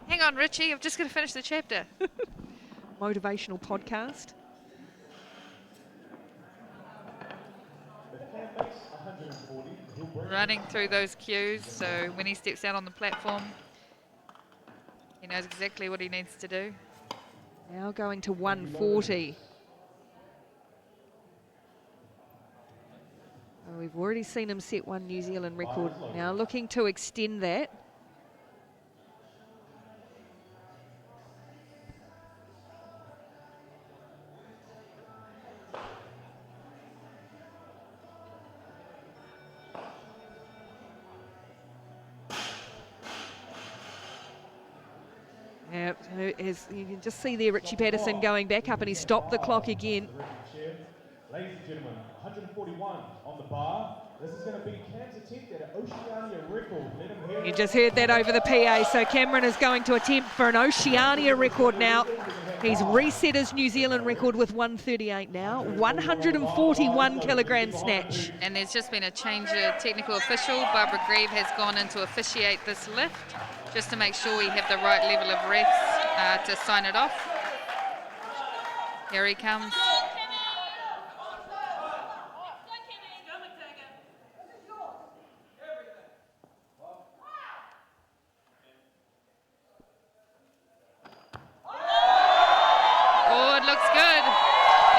Hang on, Richie, I've just got to finish the chapter. motivational podcast. Running through those cues, so when he steps out on the platform, he knows exactly what he needs to do. Now going to 140. Oh, we've already seen him set one New Zealand record. Now looking to extend that. Yeah, so as you can just see there, Richie Patterson going back up, and he stopped the clock again. Ladies and gentlemen, 141 on the bar. This is going to be Cam's attempt at an Oceania record. Let him hear You just heard that over the PA. So Cameron is going to attempt for an Oceania record now. He's reset his New Zealand record with 138 now. 141 kilogram snatch. And there's just been a change of technical official. Barbara Grieve has gone in to officiate this lift, just to make sure we have the right level of refs to sign it off. Here he comes. Oh, it looks good.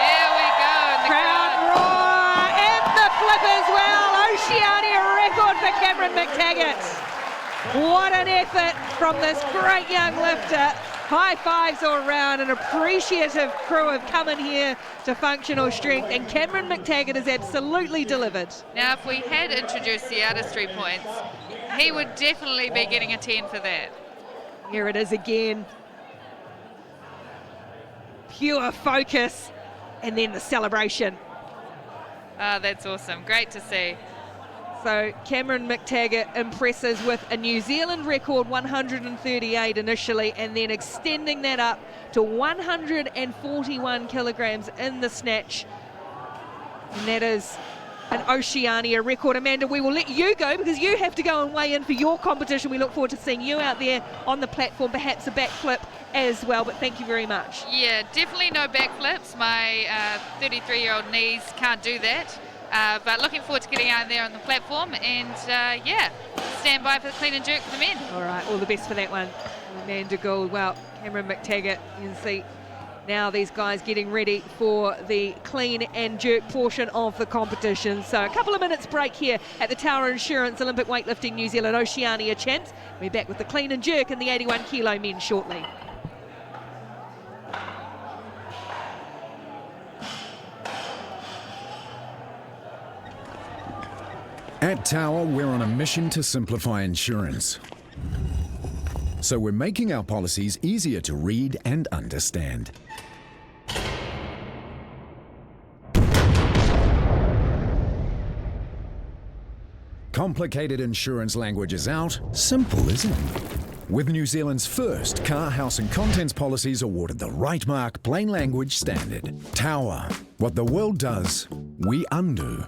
There we go. And the Crowd roar, and the flip as well. Oceania record for Cameron McTaggart. What an effort from this great young lifter. High fives all around. An appreciative crew have come in here to functional strength, and Cameron McTaggart has absolutely delivered. Now, if we had introduced the artistry points, he would definitely be getting a 10 for that. Here it is again. Pure focus, and then the celebration. Ah, that's awesome. Great to see. So Cameron McTaggart impresses with a New Zealand record 138 initially, and then extending that up to 141 kilograms in the snatch. And that is an Oceania record. Amanda, we will let you go because you have to go and weigh in for your competition. We look forward to seeing you out there on the platform, perhaps a backflip as well, but thank you very much. Yeah, definitely no backflips. My 33-year-old knees can't do that. But looking forward to getting out there on the platform, and yeah, stand by for the clean and jerk for the men. All right, all the best for that one. Amanda Gould, well, Cameron McTaggart, you can see now these guys getting ready for the clean and jerk portion of the competition. So a couple of minutes break here at the Tower Insurance Olympic Weightlifting New Zealand Oceania Champs. We're back with the clean and jerk and the 81 kilo men shortly. At Tower, we're on a mission to simplify insurance. So we're making our policies easier to read and understand. Complicated insurance language is out, simple is in. With New Zealand's first car, house and contents policies awarded the right mark plain language standard. Tower, what the world does, we undo.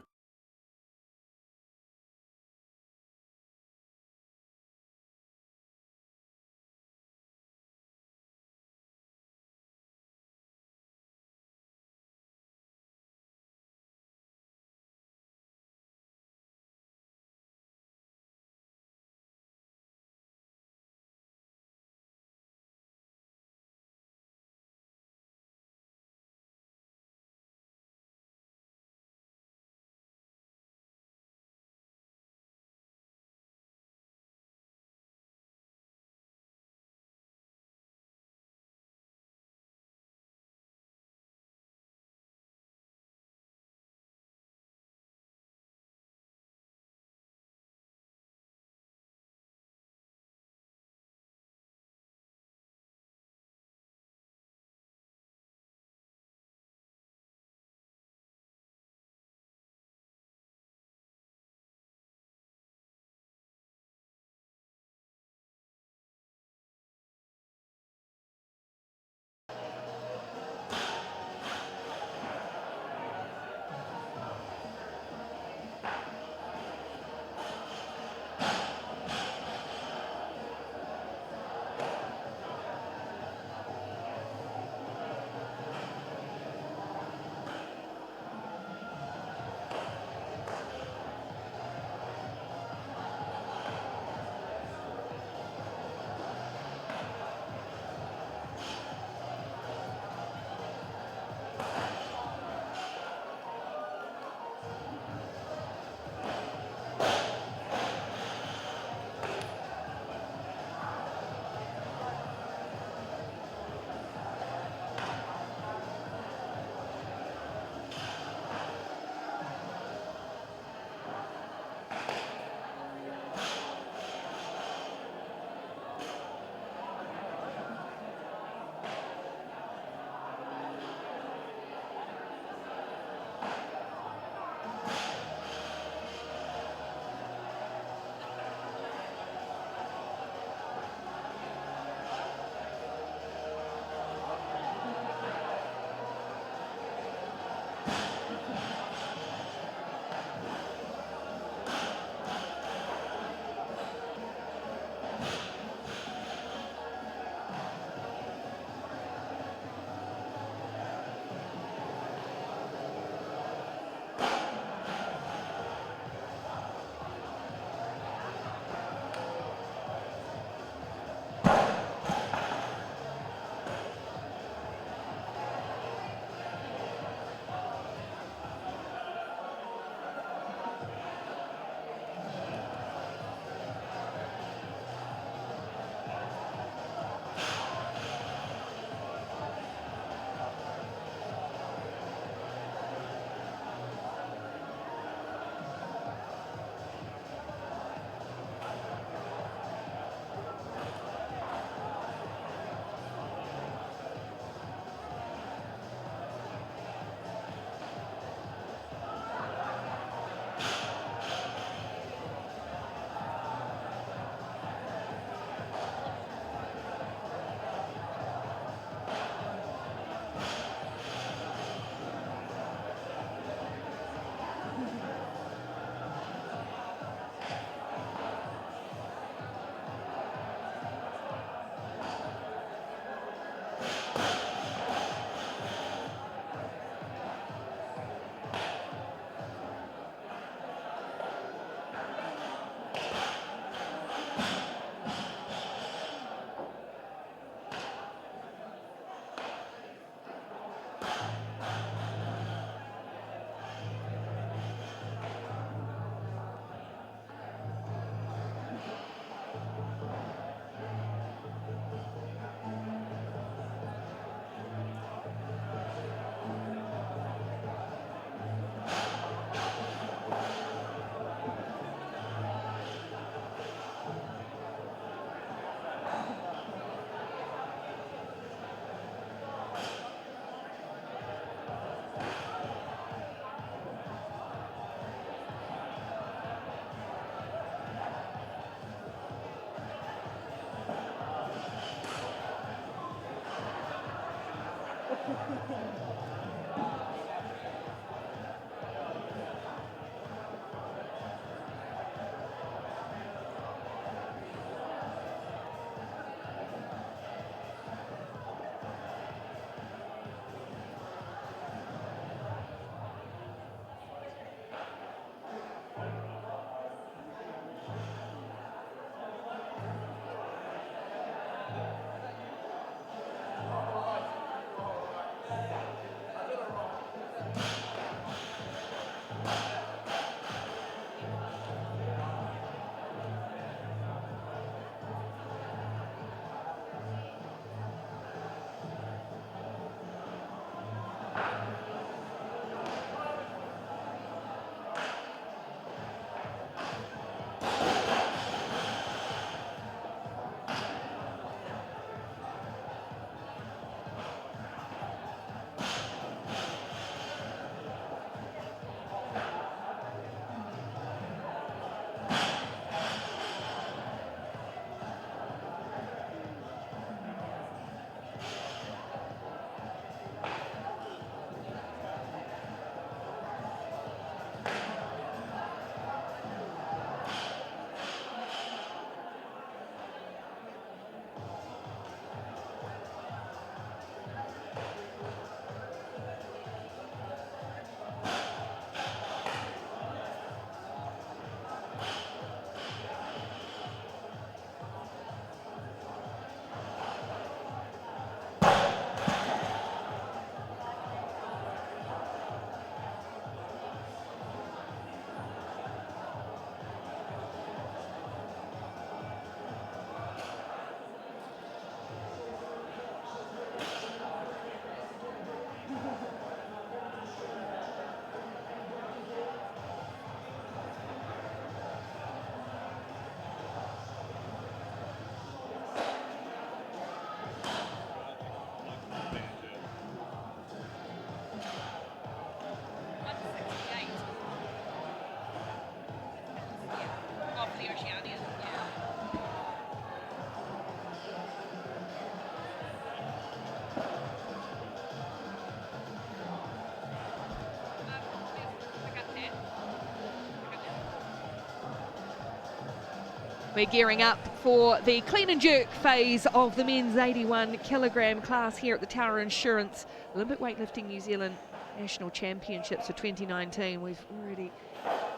We're gearing up for the clean and jerk phase of the men's 81 kilogram class here at the Tower Insurance Olympic Weightlifting New Zealand National Championships for 2019. We've already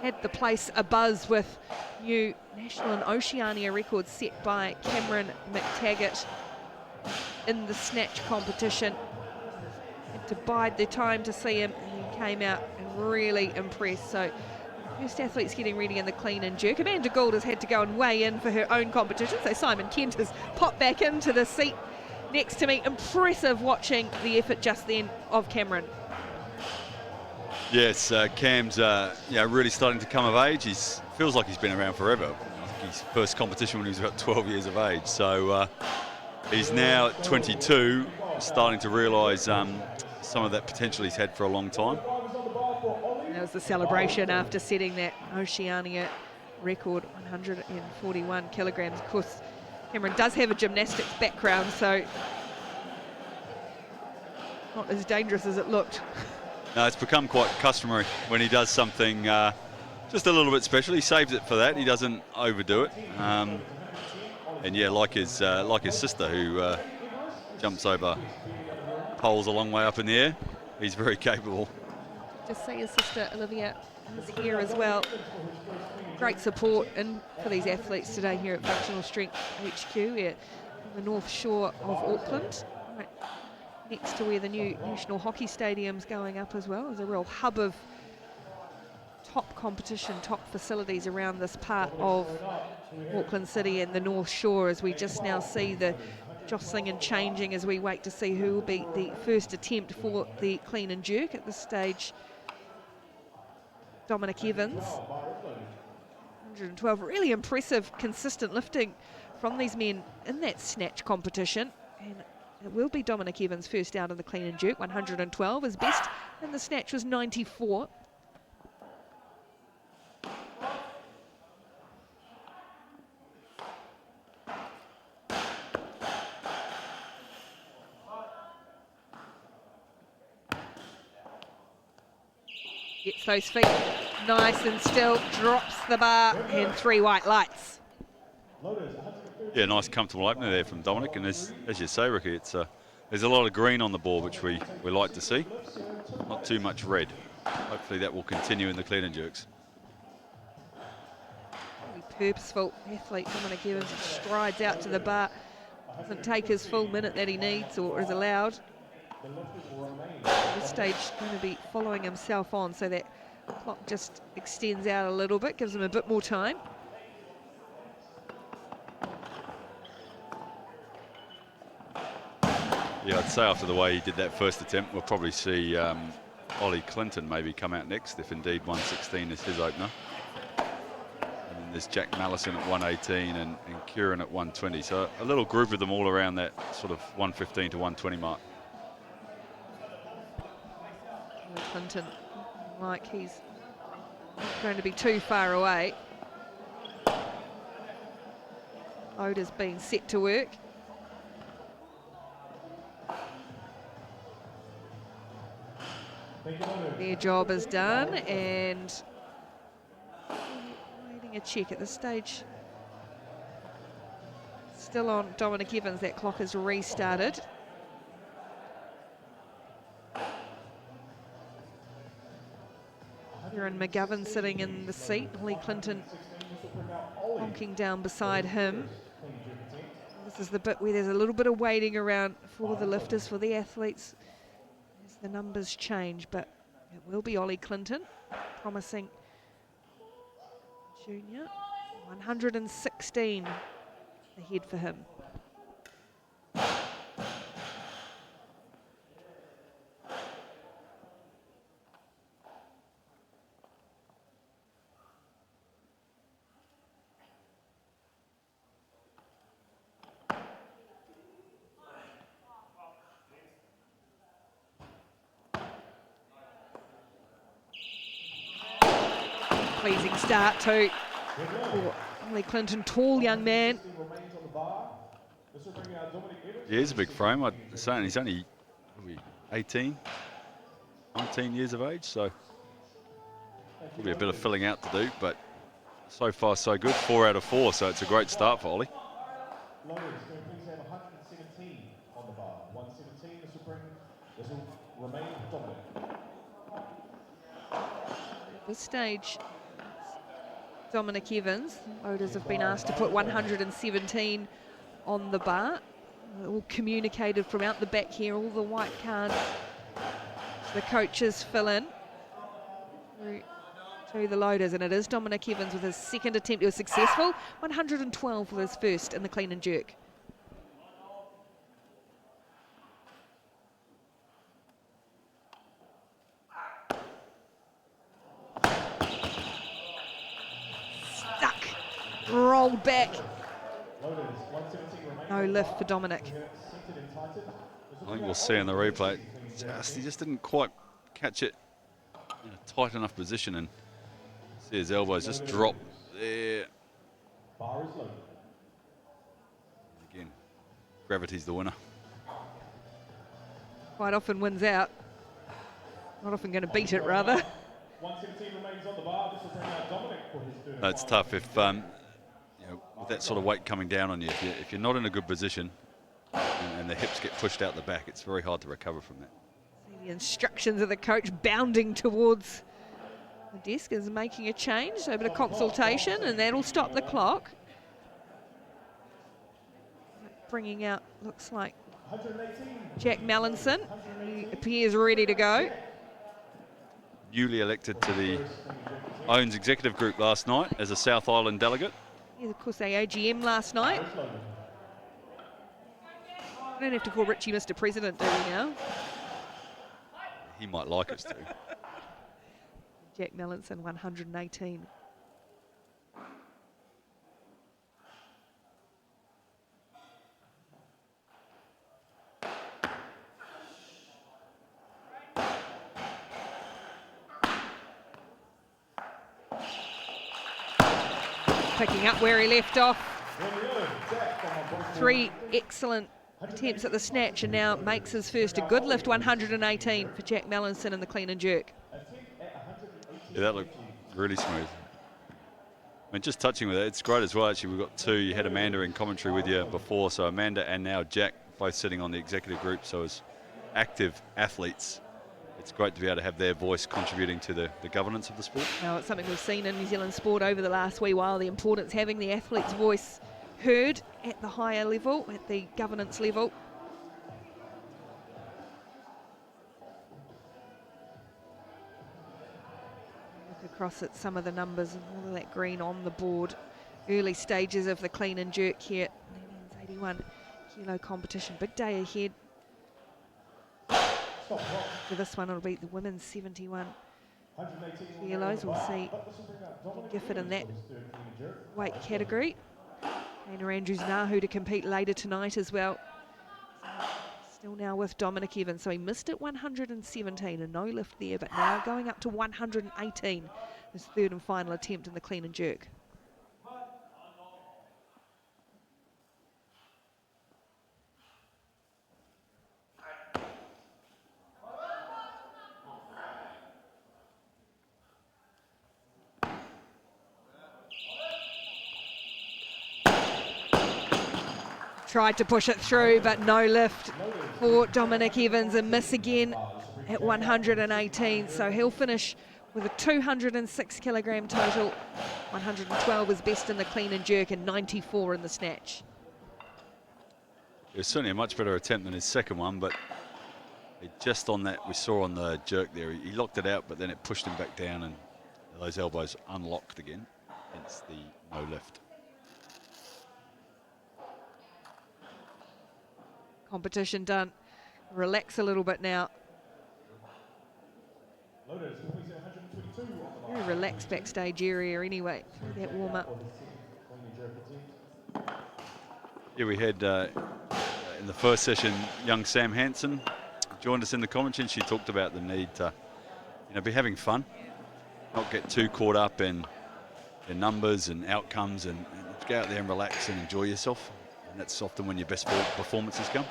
had the place abuzz with new national and Oceania records set by Cameron McTaggart in the snatch competition. Had to bide the time to see him, and he came out and really impressed. So first athletes getting ready in the clean and jerk. Amanda Gould has had to go and weigh in for her own competition, so Simon Kent has popped back into the seat next to me. Impressive watching the effort just then of Cameron. Yes, Cam's really starting to come of age. He feels like he's been around forever. I think his first competition when he was about 12 years of age. So he's now 22, starting to realise some of that potential he's had for a long time. That was the celebration after setting that Oceania record, 141 kilograms. Of course, Cameron does have a gymnastics background, so not as dangerous as it looked. No, it's become quite customary when he does something just a little bit special. He saves it for that. He doesn't overdo it. And yeah, like his sister who jumps over poles a long way up in the air. He's very capable. Just see his sister Olivia is here as well. Great support in for these athletes today here at Functional Strength HQ here on the North Shore of Auckland. Right next to where the new National Hockey Stadium's going up as well. There's a real hub of top competition, top facilities around this part of Auckland City and the North Shore, as we just now see the jostling and changing as we wait to see who will be the first attempt for the clean and jerk. At this stage, Dominic Evans, 112. Really impressive, consistent lifting from these men in that snatch competition. And it will be Dominic Evans first out in the clean and jerk, 112. His best in the snatch was 94. Gets those feet nice and still, drops the bar, and 3 white lights. Yeah, nice comfortable opener there from Dominic, and as you say, Ricky, it's there's a lot of green on the board, which we like to see. Not too much red. Hopefully that will continue in the clean and jerks. Really purposeful athlete, Dominic Evans strides out to the bar, doesn't take his full minute that he needs or is allowed. At this stage, going to be following himself on, so that clock just extends out a little bit, gives him a bit more time. Yeah, I'd say after the way he did that first attempt, we'll probably see Ollie Clinton maybe come out next, if indeed 116 is his opener. And then there's Jack Mallison at 118 and Kieran at 120. So a little group of them all around that sort of 115 to 120 mark. Clinton, like he's not going to be too far away. Loder's been set to work. Their job is done, and waiting a check at this stage. Still on Dominic Evans, that clock has restarted. Kieran McGovern sitting in the seat, Ollie Clinton honking down beside him. This is the bit where there's a little bit of waiting around for the lifters, for the athletes, as the numbers change, but it will be Ollie Clinton, promising junior. 116 ahead for him. Pleasing start too for Ollie Clinton, tall young man. Yeah, he's a big frame. I'd say he's only 18, 19 years of age, so probably a bit of filling out to do, but so far so good. 4 out of 4, so it's a great start for Ollie. At this stage, Dominic Evans. Loaders have been asked to put 117 on the bar. All communicated from out the back here, all the white cards. The coaches fill in to the loaders, and it is Dominic Evans with his second attempt. He was successful, 112 with his first in the clean and jerk. Rolled back. No lift for Dominic. I think we'll see in the replay. He just didn't quite catch it in a tight enough position, and see his elbows just drop there. Again, gravity's the winner. Quite often wins out. Not often going to beat it, rather. 117 remains on the bar. This will bring out Dominic for his third. No, it's tough if with that sort of weight coming down on you. If you're not in a good position and the hips get pushed out the back, it's very hard to recover from that. The instructions of the coach bounding towards the desk is making a change, so a bit of consultation, and that'll stop the clock. Bringing out, looks like Jack Mallinson. He appears ready to go. Newly elected to the OWNZ executive group last night as a South Island delegate. Yeah, of course, they AGM last night. We don't have to call Richie Mr. President, do we now? He might like us to. Jack Mallinson, 118. Picking up where he left off. 3 excellent attempts at the snatch, and now makes his first a good lift, 118 for Jack Mallinson in the clean and jerk. Yeah, that looked really smooth. I mean, just touching with it, it's great as well. Actually, we've got two. You had Amanda in commentary with you before, so Amanda and now Jack both sitting on the executive group. So as active athletes, it's great to be able to have their voice contributing to the governance of the sport. Now, it's something we've seen in New Zealand sport over the last wee while, the importance having the athlete's voice heard at the higher level, at the governance level. Look across at some of the numbers and all of that green on the board. Early stages of the clean and jerk here. 81 kilo competition, big day ahead. For this one, it'll be the women's 71 kilos. We'll see Gifford in that weight category. Anna Andrews-Nahu to compete later tonight as well. Still now with Dominic Evans, so he missed at 117, a no lift there, but now going up to 118, his third and final attempt in the clean and jerk. Tried to push it through, but no lift for Dominic Evans, a miss again at 118. So he'll finish with a 206 kilogram total. 112 is best in the clean and jerk and 94 in the snatch. It was certainly a much better attempt than his second one, but just on that, we saw on the jerk there, he locked it out, but then it pushed him back down and those elbows unlocked again, hence the no lift. Competition done. Relax a little bit now. Very relaxed backstage area anyway, through that warm-up. Yeah, we had in the first session, young Sam Hansen joined us in the commentary, and she talked about the need to, be having fun, not get too caught up in numbers and outcomes, and go out there and relax and enjoy yourself. And that's often when your best performances come.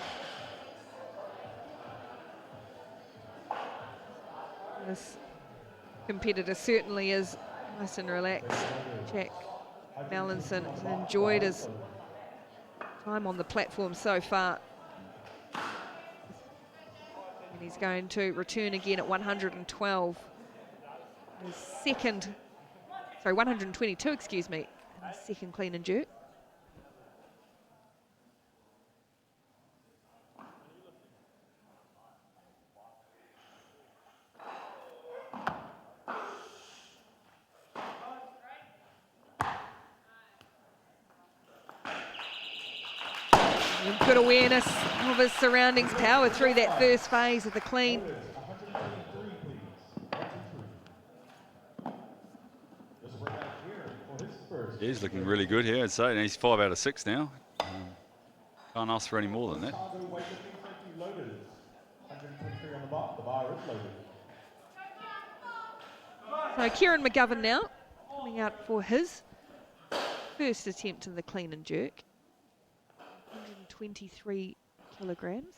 This competitor certainly is nice and relaxed. Jack Mallinson has enjoyed his time on the platform so far. And he's going to return again at 112. His second, sorry, 122, excuse me, and his second clean and jerk. Good awareness of his surroundings, power through that first phase of the clean. He's looking really good here, I'd say, and he's 5 out of 6 now. Can't ask for any more than that. So Kieran McGovern now coming out for his first attempt in the clean and jerk. 123 kilograms.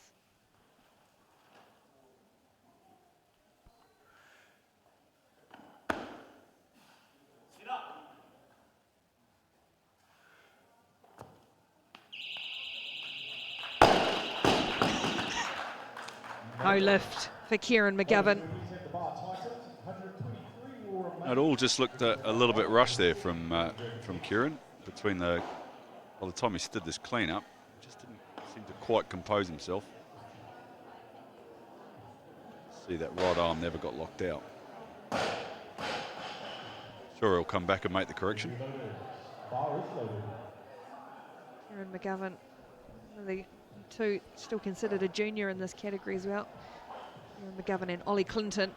No lift for Kieran McGovern. It all just looked a little bit rushed there from Kieran. By the time he stood this clean up, just didn't seem to quite compose himself. See, that right arm never got locked out. Sure, he'll come back and make the correction. Kieran McGovern, the two still considered a junior in this category as well. Kieran McGovern and Ollie Clinton.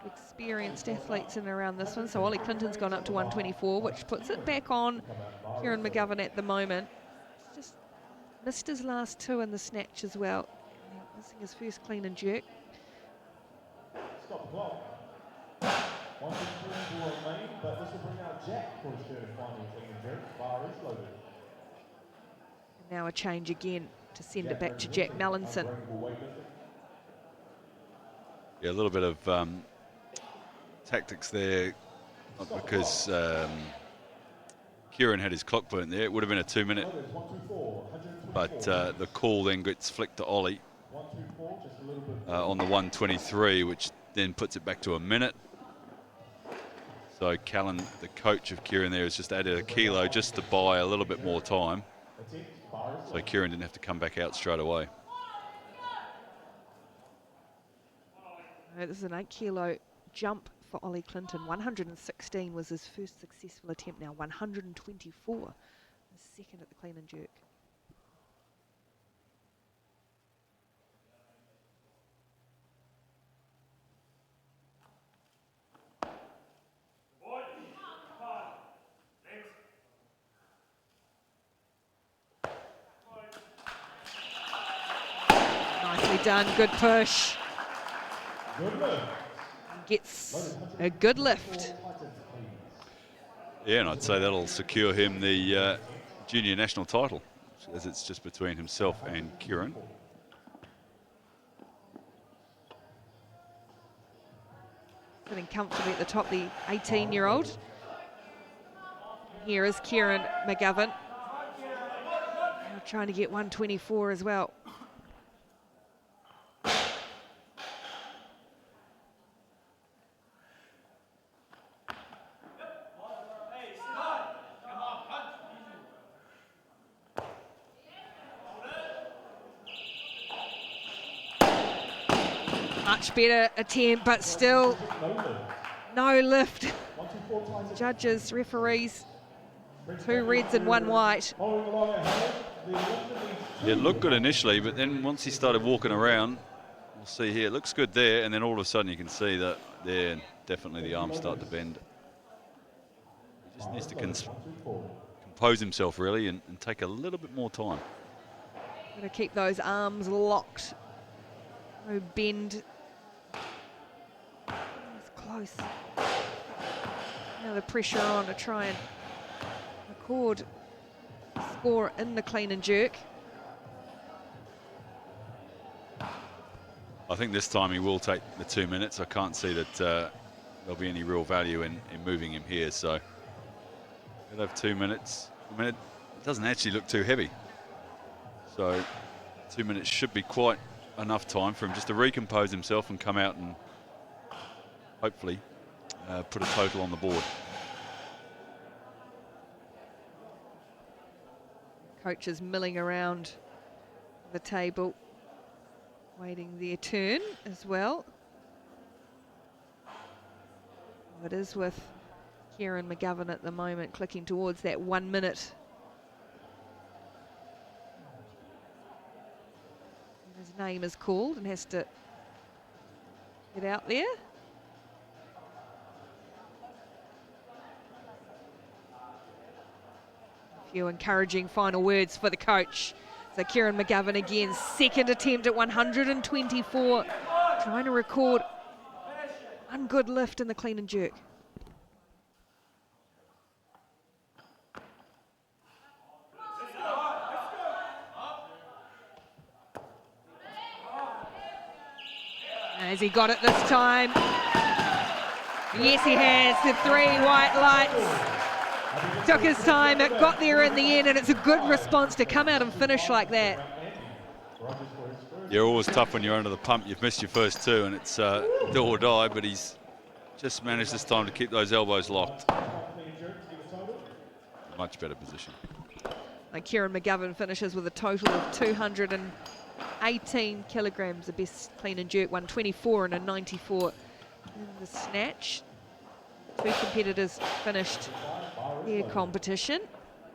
Experienced athletes in and around this one. So Ollie Clinton's gone up to 124, which puts it back on Kieran McGovern at the moment. Just missed his last two in the snatch as well. Missing his first clean and jerk. Stop the clock. 1, 2, 3, 4 remain, but this will bring out Jack for his third and final clean and jerk. Bar is loaded. And now a change again to send it back to Jack Mallinson. Yeah, a little bit of tactics there, not because Kieran had his clock burnt there. It would have been a 2 minute, but the call then gets flicked to Ollie on the 123, which then puts it back to a minute. So Callan, the coach of Kieran there, has just added a kilo just to buy a little bit more time. So Kieran didn't have to come back out straight away. This is an 8 kilo jump for Ollie Clinton. 116 was his first successful attempt now. 124, his second at the clean and jerk. Nicely done, good push. Gets a good lift. Yeah, and I'd say that'll secure him the junior national title, as it's just between himself and Kieran. Sitting comfortably at the top, the 18-year-old. Here is Kieran McGovern. Now trying to get 124 as well. Much better attempt, but still no lift. Judges, referees, 2 reds and 1 white. It looked good initially, but then once he started walking around, we'll see here, it looks good there, and then all of a sudden you can see that there, definitely the arms start to bend. He just needs to compose himself really and take a little bit more time. Got to keep those arms locked. No bend. It's close. Now the pressure on to try and record score in the clean and jerk. I think this time he will take the 2 minutes. I can't see that there'll be any real value in moving him here. So he'll have 2 minutes. I mean, it doesn't actually look too heavy. So 2 minutes should be quite enough time for him just to recompose himself and come out and hopefully put a total on the board. Coach is milling around the table, waiting their turn as well. It is with Kieran McGovern at the moment, clicking towards that 1 minute. His name is called and has to get out there. A few encouraging final words for the coach. So Kieran McGovern again, second attempt at 124, trying to record one good lift in the clean and jerk. Has he got it this time? Yes, he has. The 3 white lights. Took his time, it got there in the end, and it's a good response to come out and finish like that. You're always tough when you're under the pump. You've missed your first 2, and it's do or die, but he's just managed this time to keep those elbows locked. Much better position. And Kieran McGovern finishes with a total of 218 kilograms, the best clean and jerk, 124 and a 94 in the snatch. 2 competitors finished their competition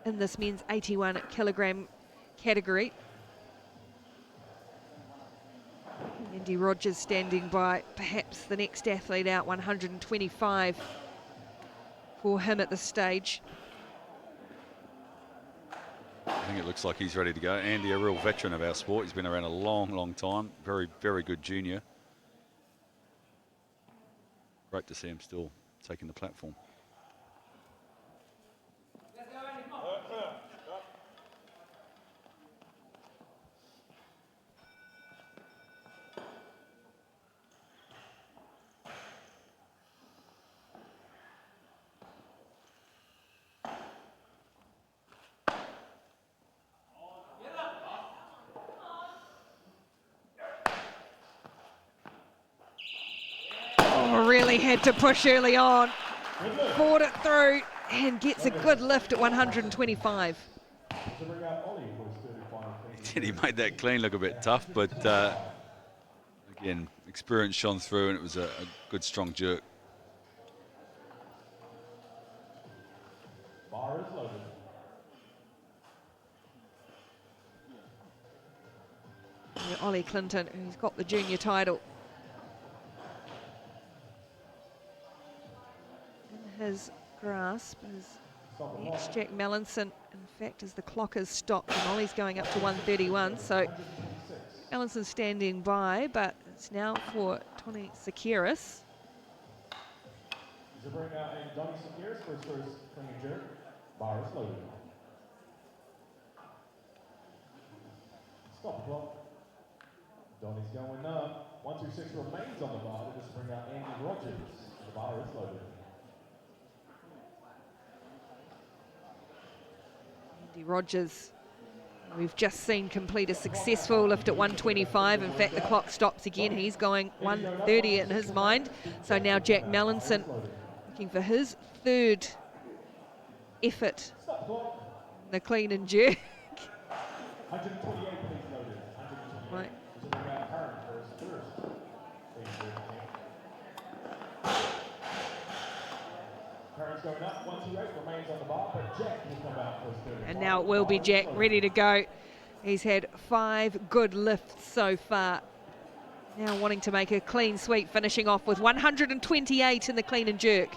in this men's 81 kilogram category. Andy Rogers standing by, perhaps the next athlete out, 125 for him at this stage. I think it looks like he's ready to go. Andy, a real veteran of our sport. He's been around a long, long time. Very, very good junior. Great to see him still taking the platform. really had to push early on. Fought it through and gets a good lift at 125. He made that clean look a bit tough, but again, experience shone through, and it was a good, strong jerk. Bar is loaded. Ollie Clinton, who's got the junior title. In his grasp is next Jack Mallinson. In fact, as the clock has stopped, and Ollie's going up to 131, so Mallinson's standing by, but it's now for Tony Sakiris. To bring out in Donny Sakiris for his first clean and jerk. Bar is loaded. Stop the clock. Donny's going up. 126 remains on the bar to just bring out Andy Rogers. The bar is loaded. Andy Rogers, we've just seen complete a successful lift at 125. In fact, the clock stops again. He's going 130 in his mind. So now Jack Mallinson looking for his third effort in the clean and jerk. 128 please loaded. 128. Right. To bring out Curran for his first clean and jerk attempt. Curran's going up. 128 remains on the bar, but Jack will come out for his third. And now it will be Jack ready to go. He's had 5 good lifts so far. Now wanting to make a clean sweep, finishing off with 128 in the clean and jerk.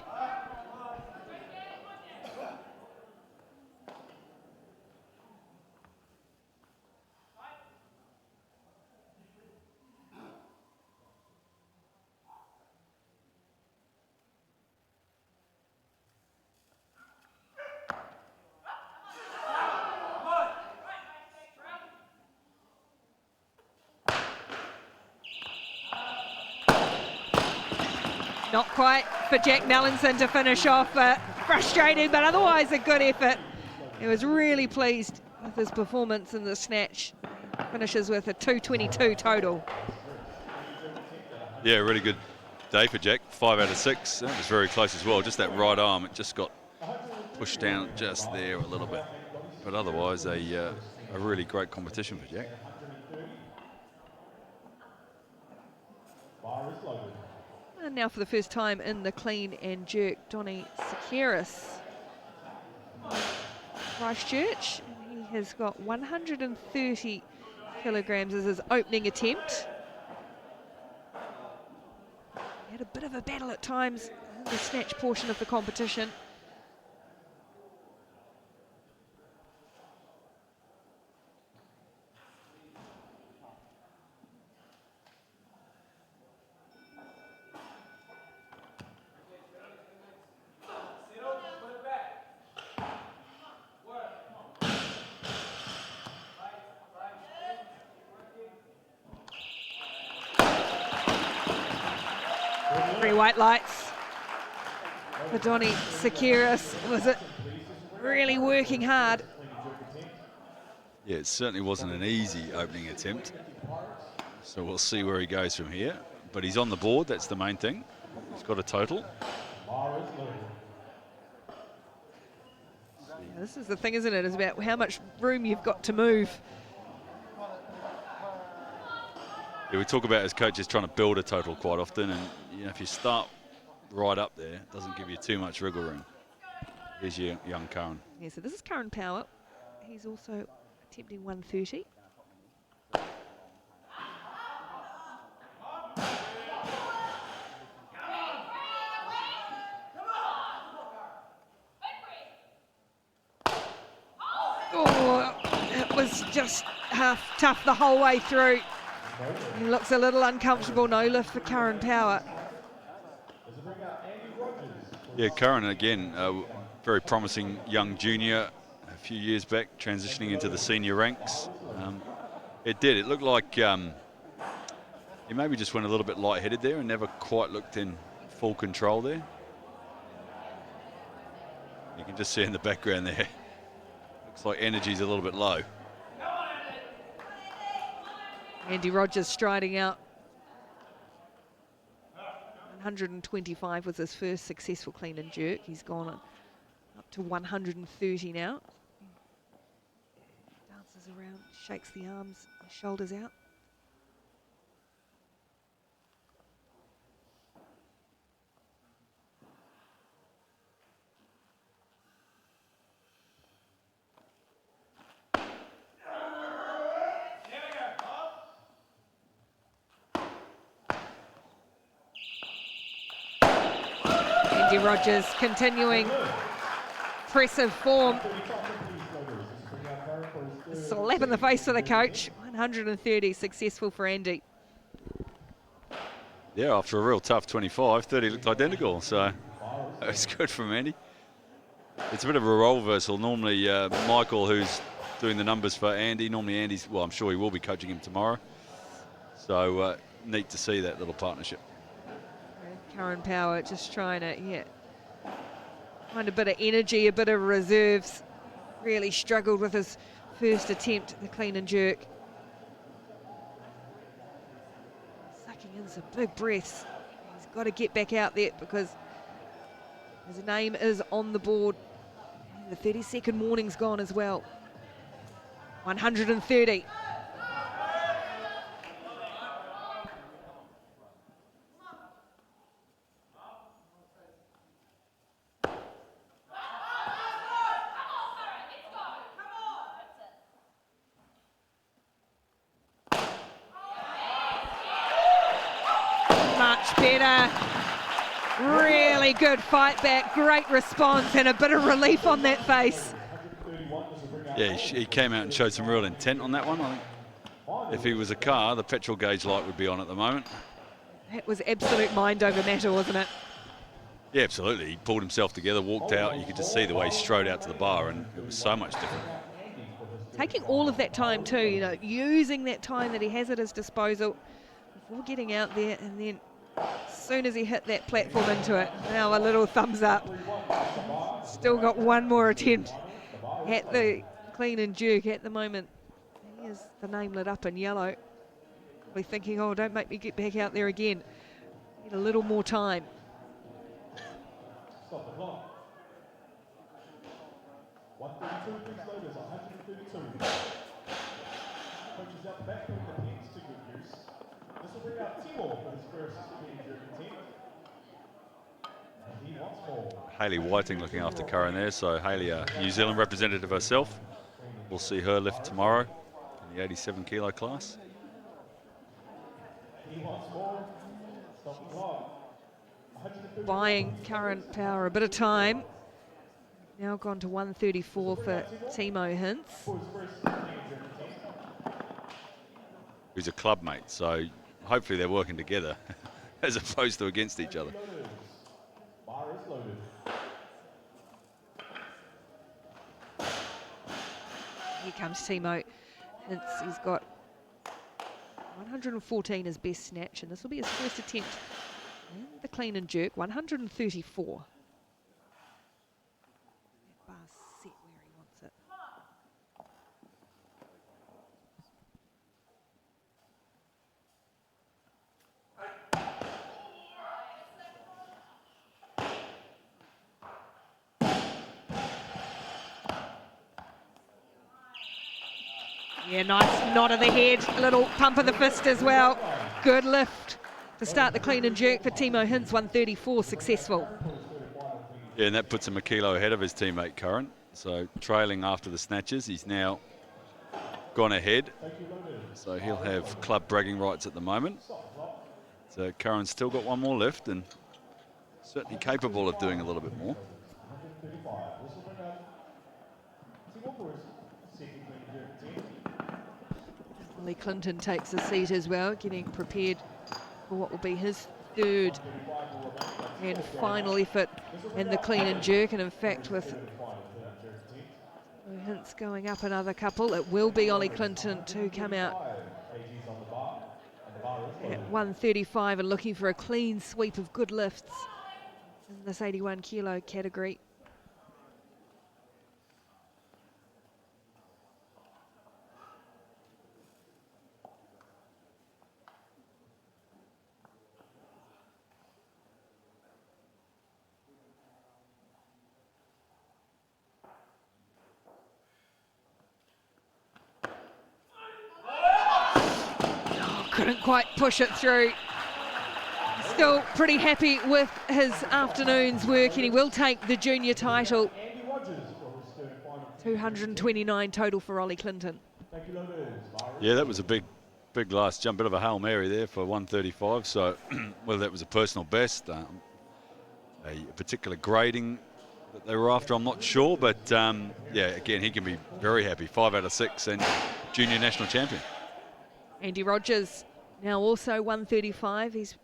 Not quite for Jack Mallinson to finish off. Frustrating, but otherwise a good effort. He was really pleased with his performance in the snatch. Finishes with a 222 total. Yeah, really good day for Jack. 5 out of 6. That was very close as well. Just that right arm, it just got pushed down just there a little bit. But otherwise, a really great competition for Jack. Bar is loaded. And now for the first time in the clean and jerk, Donny Sakiris. Christchurch, and he has got 130 kilograms as his opening attempt. He had a bit of a battle at times in the snatch portion of the competition. White lights for Donny Sakiris. Was it really working hard? Yeah, it certainly wasn't an easy opening attempt. So we'll see where he goes from here. But he's on the board, that's the main thing. He's got a total. This is the thing, isn't it? It's about how much room you've got to move. Yeah, we talk about as coaches trying to build a total quite often, and you know, if you start right up there, it doesn't give you too much wriggle room. Here's your young Curran. Yeah, so this is Curran Power. He's also attempting 130. Oh, it was just half tough the whole way through. He looks a little uncomfortable. No lift for Curran Power. Yeah, Curran again, very promising young junior. A few years back, transitioning into the senior ranks. It looked like he maybe just went a little bit lightheaded there and never quite looked in full control there. You can just see in the background there. Looks like energy's a little bit low. Andy Rogers striding out. 125 was his first successful clean and jerk. He's gone up to 130 now. Dances around, shakes the arms, shoulders out. Andy Rogers continuing impressive form. A slap in the face for the coach. 130 successful for Andy. Yeah, after a real tough 25, 30 looked identical, so it was good from Andy. It's a bit of a role reversal. Normally Michael, who's doing the numbers for Andy, normally Andy's, well, I'm sure he will be coaching him tomorrow. So neat to see that little partnership. Curran Power just trying to, find a bit of energy, a bit of reserves. Really struggled with his first attempt at the clean and jerk. Sucking in some big breaths. He's got to get back out there because his name is on the board. The 30-second warning's gone as well. 130. Much better. Really good fight back, great response, and a bit of relief on that face. Yeah, he came out and showed some real intent on that one. I think if he was a car, the petrol gauge light would be on at the moment. That was absolute mind over matter, wasn't it? Yeah, absolutely. He pulled himself together, walked out. You could just see the way he strode out to the bar, and it was so much different. Taking all of that time too, using that time that he has at his disposal before getting out there, and then as soon as he hit that platform into it, now a little thumbs up. Still got one more attempt at the clean and jerk at the moment. Here's the name lit up in yellow. Probably thinking, oh, don't make me get back out there again. Need a little more time. Stop the clock. 132, please loaders, 132. Coaches out the back, putting the pins to good use. This will bring out Timor for his first clean and jerk attempt. And he wants more. Hayley Whiting looking after Curran there, so Hayley, a New Zealand representative herself. We'll see her lift tomorrow in the 87 kilo class. He wants more. Stop the clock. Buying Current Power a bit of time. Now gone to 134 for Timo Hintz. Who's a club mate, so hopefully they're working together as opposed to against each other. Bar is loaded. Here comes Timo Hintz. He's got 114 as best snatch, and this will be his first attempt. And the clean and jerk, 134. That bar's set where he wants it. Yeah, nice nod of the head, a little pump of the fist as well. Good lift to start the clean and jerk for Timo Hintz, 134 successful. Yeah, and that puts him a kilo ahead of his teammate Curran. So trailing after the snatches, he's now gone ahead. So he'll have club bragging rights at the moment. So Curran's still got one more lift and certainly capable of doing a little bit more. Ollie Clinton takes a seat as well, getting prepared for what will be his third and final effort in the clean and jerk. And in fact, with Hintz going up another couple, it will be Ollie Clinton to come out at 135 and looking for a clean sweep of good lifts in this 81 kilo category. couldn't quite push it through. Still pretty happy with his afternoon's work, and he will take the junior title. 229 total for Ollie Clinton. Yeah, that was a big last jump, bit of a Hail Mary there for 135. So whether that was a personal best, a particular grading that they were after, I'm not sure. But yeah, again, he can be very happy. 5 out of 6 and junior national champion. Andy Rogers now also 135. He's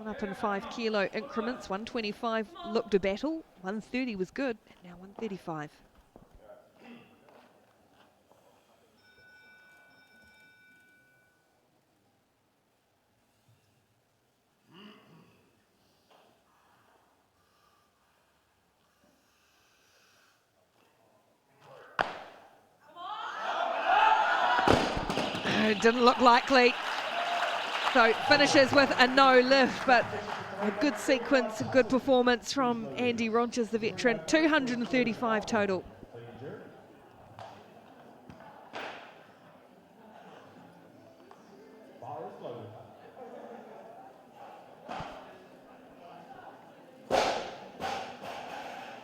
up in 5 kilo increments. 125 looked a battle. 130 was good. And now 135. It didn't look likely. So finishes with a no lift, but a good sequence, a good performance from Andy Rogers, the veteran. 235 total.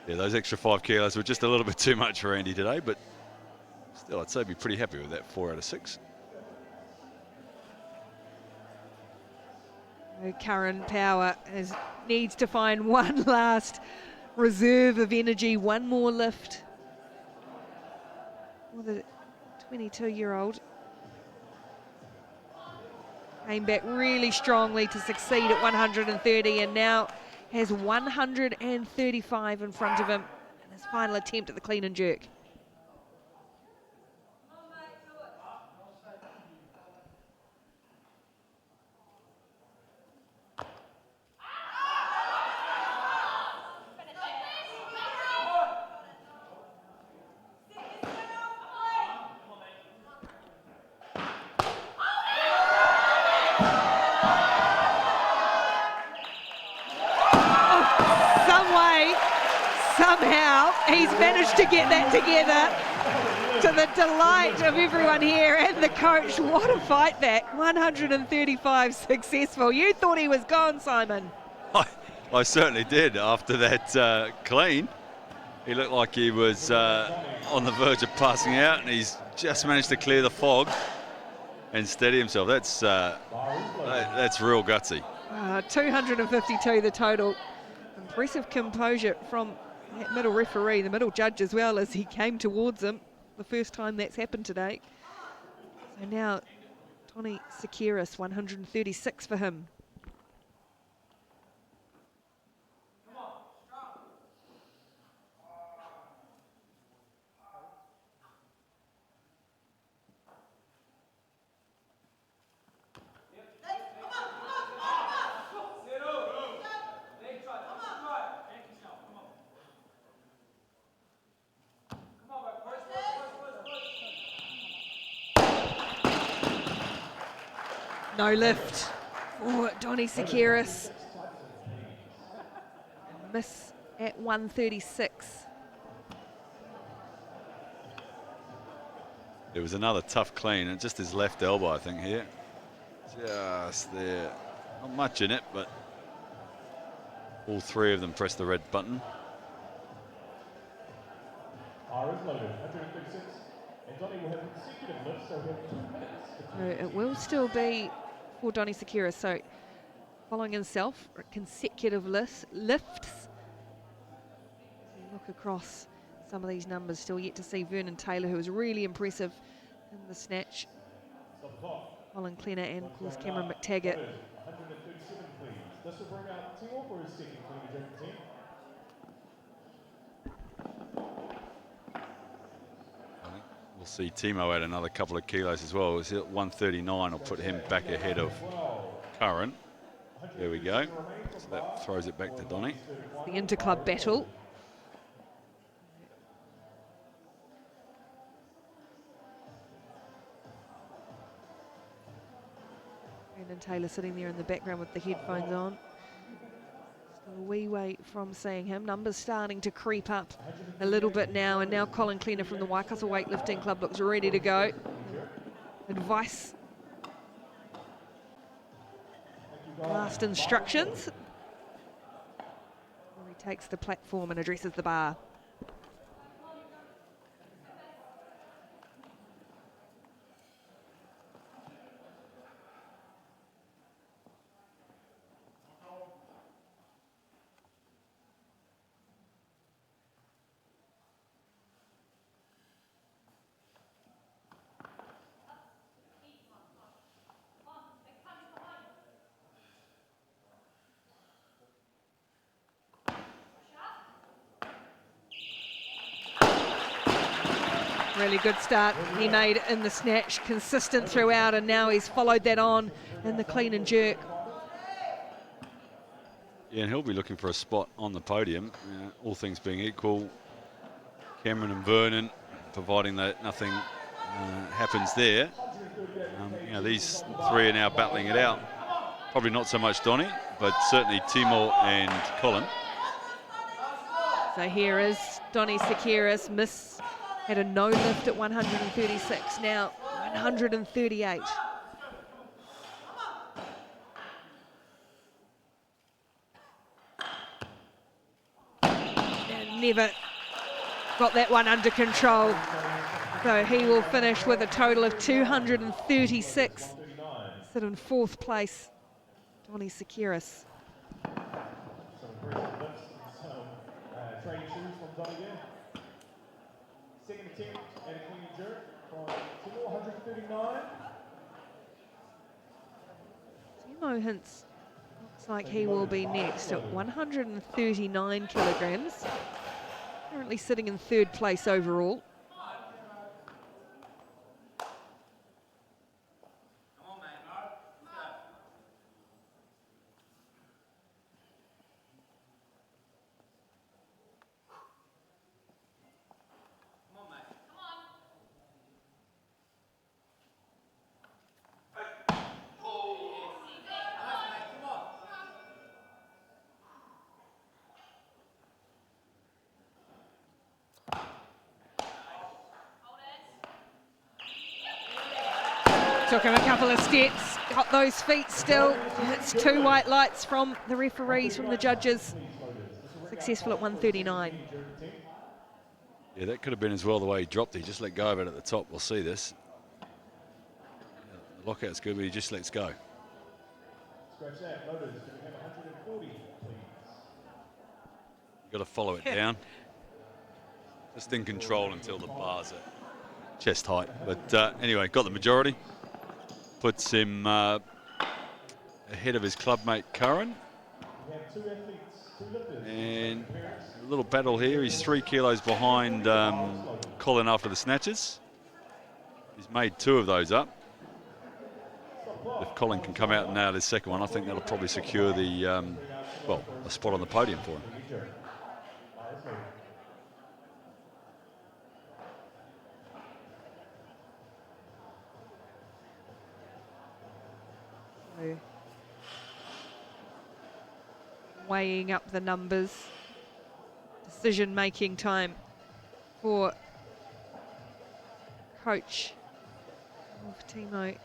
Yeah, those extra 5 kilos were just a little bit too much for Andy today, but still, I'd say be pretty happy with that 4 out of 6. Curran Power needs to find one last reserve of energy, one more lift. Well, the 22-year-old came back really strongly to succeed at 130 and now has 135 in front of him in his final attempt at the clean and jerk. Somehow he's managed to get that together to the delight of everyone here and the coach. What a fight back. 135 successful. You thought he was gone, Simon. I certainly did after that clean. He looked like he was on the verge of passing out, and he's just managed to clear the fog and steady himself. That's real gutsy. 252 the total. Impressive composure from that middle referee, the middle judge as well, as he came towards him. The first time that's happened today. So now Tony Sekiris, 136 for him. No lift for Donny Sekiris. Miss at 136. It was another tough clean, and just his left elbow, I think, here. Just there. Not much in it, but all 3 of them pressed the red button. R is loaded, 136. And Donny will have consecutive lifts, so he'll have 2 minutes. So it will still be for Donny Sekiris. So following himself, consecutive lifts. Look across some of these numbers, still yet to see Vernon Taylor, who was really impressive in the snatch. Colin Klenner and, of course, Cameron McTaggart. 137, please. This will bring out Timor for his second clean and jerk team. We'll see Timo add another couple of kilos as well. It's at 139. I'll put him back ahead of Curran. There we go. So that throws it back to Donny. The interclub battle. Brandon Taylor sitting there in the background with the headphones on. Still a wee way from seeing him. Numbers starting to creep up a little bit now, and now Colin Klenner from the Waikato Weightlifting Club looks ready to go. Advice last instructions. He takes the platform and addresses the bar. Really good start he made in the snatch, consistent throughout, and now he's followed that on in the clean and jerk. Yeah, and he'll be looking for a spot on the podium, all things being equal. Cameron and Vernon, providing that nothing happens there. These three are now battling it out. Probably not so much Donny, but certainly Timor and Colin. So here is Donny Sekiris, had a no lift at 136, now 138. And never got that one under control. So he will finish with a total of 236. Sit in fourth place, Donny Sekiris. Training shoes from Donny there. Second attempt at a clean and jerk from Timor, 139. Timo Hintz looks like he will be next at 139 kilograms. Currently sitting in third place overall. Took him a couple of steps, got those feet still. It's two white lights from the referees, from the judges. Successful at 139. Yeah, that could have been as well the way he dropped it. He just let go of it at the top. We'll see this. The lockout's good, but he just lets go. Scratch that, Motors, can we have 140, please? You've got to follow it down. Just in control until the bar's at chest height. But anyway, got the majority. Puts him ahead of his clubmate Curran. We have two athletes, two lifters. And a little battle here. He's 3 kilos behind Colin after the snatches. He's made 2 of those up. If Colin can come out and nail his second one, I think that'll probably secure the a spot on the podium for him. Weighing up the numbers, decision-making time for coach of Timo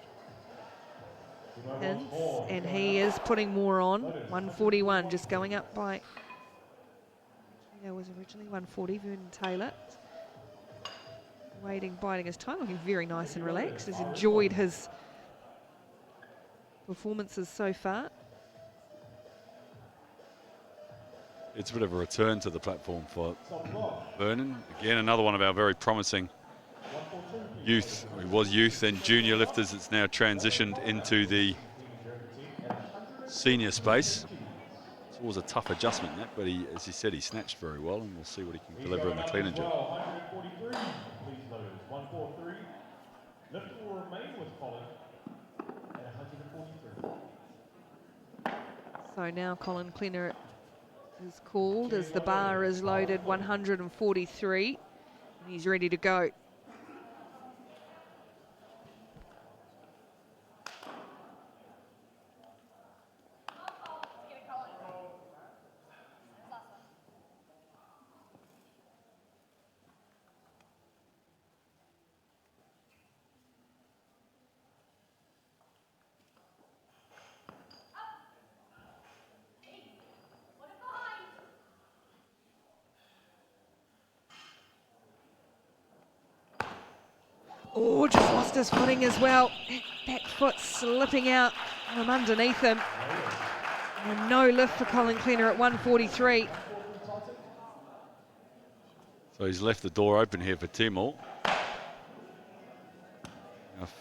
Hintz, and he is putting more on. 141, just going up by, that was originally 140, Vernon Taylor. Waiting, biding his time, looking very nice and relaxed. Has enjoyed his performances so far. It's a bit of a return to the platform for Vernon. Again, another one of our very promising youth. He was youth and junior lifters. It's now transitioned into the senior space. It's always a tough adjustment, that, but he, as he said, he snatched very well, and we'll see what he can deliver in the clean and jerk. 143, please, loaders. 143. Lift will remain with Colin at 143. So now Colin Cleaner is called as the bar is loaded 143, and he's ready to go. Oh, just lost his footing as well. Back foot slipping out from underneath him. And no lift for Colin Klenner at 143. So he's left the door open here for Timor. I've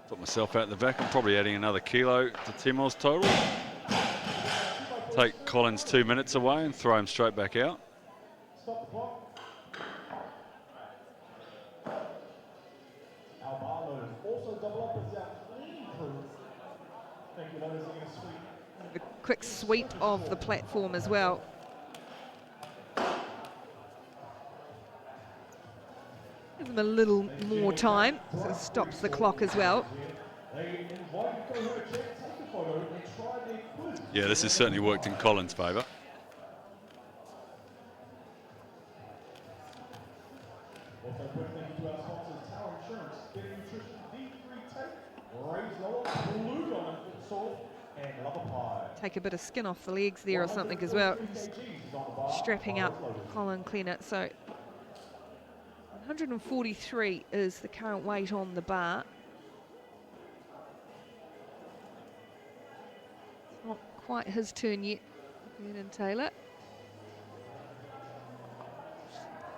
put myself out the back. I'm probably adding another kilo to Timor's total. Take Colin's 2 minutes away and throw him straight back out. Stop the clock. Our bar loaders also double up as our clean crew. Thank you, loaders, in a sweep. A quick sweep of the platform as well. Give them a little more time, so it stops the clock as well. Yeah, this has certainly worked in Colin's favour. Also, quick thank you to our sponsors, Tower Insurance, Better Nutrition, D3 Tape, Raise Lower, Blue on Salt, and Love a Pie. Take a bit of skin off the legs there or something as well. Just strapping up Colin Klenner. So 143 is the current weight on the bar. It's not quite his turn yet, Vernon Taylor.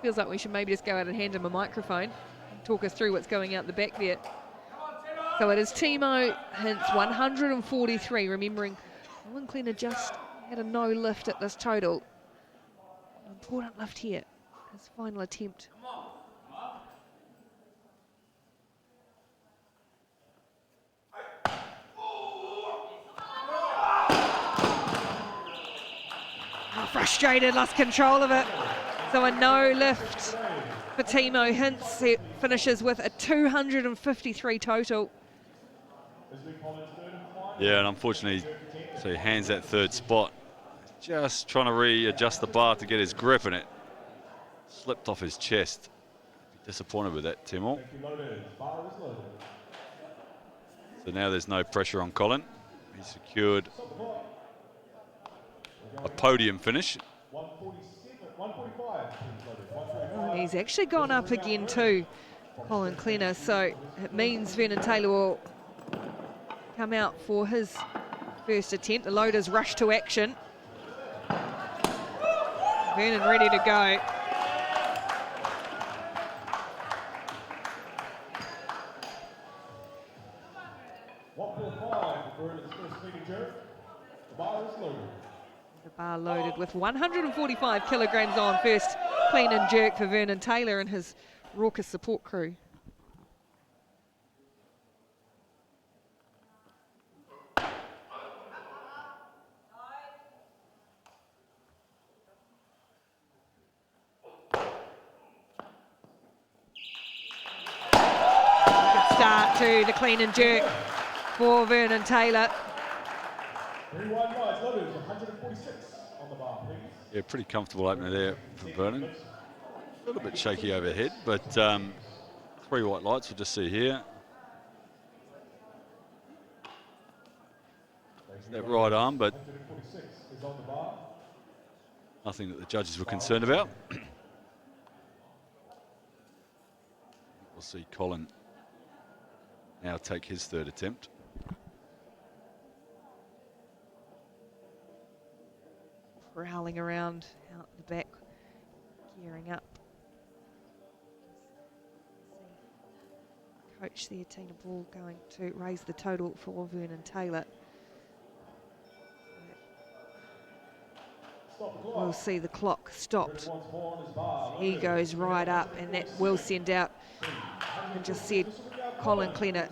Feels like we should maybe just go out and hand him a microphone and talk us through what's going out the back there. So it is Timo Hintz, 143. Remembering, Colin Klenner just had a no lift at this total. An important lift here, his final attempt. Oh, frustrated, lost control of it. So a no lift for Timo Hintz. He finishes with a 253 total. Yeah, and unfortunately, so he hands that third spot. Just trying to readjust the bar to get his grip, and it slipped off his chest. Disappointed with that, Timor. So now there's no pressure on Colin. He's secured a podium finish. And he's actually gone up again too, Colin Klenner. So it means Vernon Taylor will come out for his first attempt. The loaders rush to action. Vernon ready to go. The bar loaded with 145 kilograms on. First clean and jerk for Vernon Taylor and his raucous support crew. Good start to the clean and jerk for Vernon Taylor. Yeah, pretty comfortable opener there for Vernon. A little bit shaky overhead, but 3 white lights we'll just see here. That right arm, but nothing that the judges were concerned about. We'll see Colin now take his third attempt. Prowling around out the back, gearing up. Coach there, Tina Ball, going to raise the total for Vernon Taylor. We'll see the clock stopped. He goes right up, and that will send out. And just said, Colin Klenner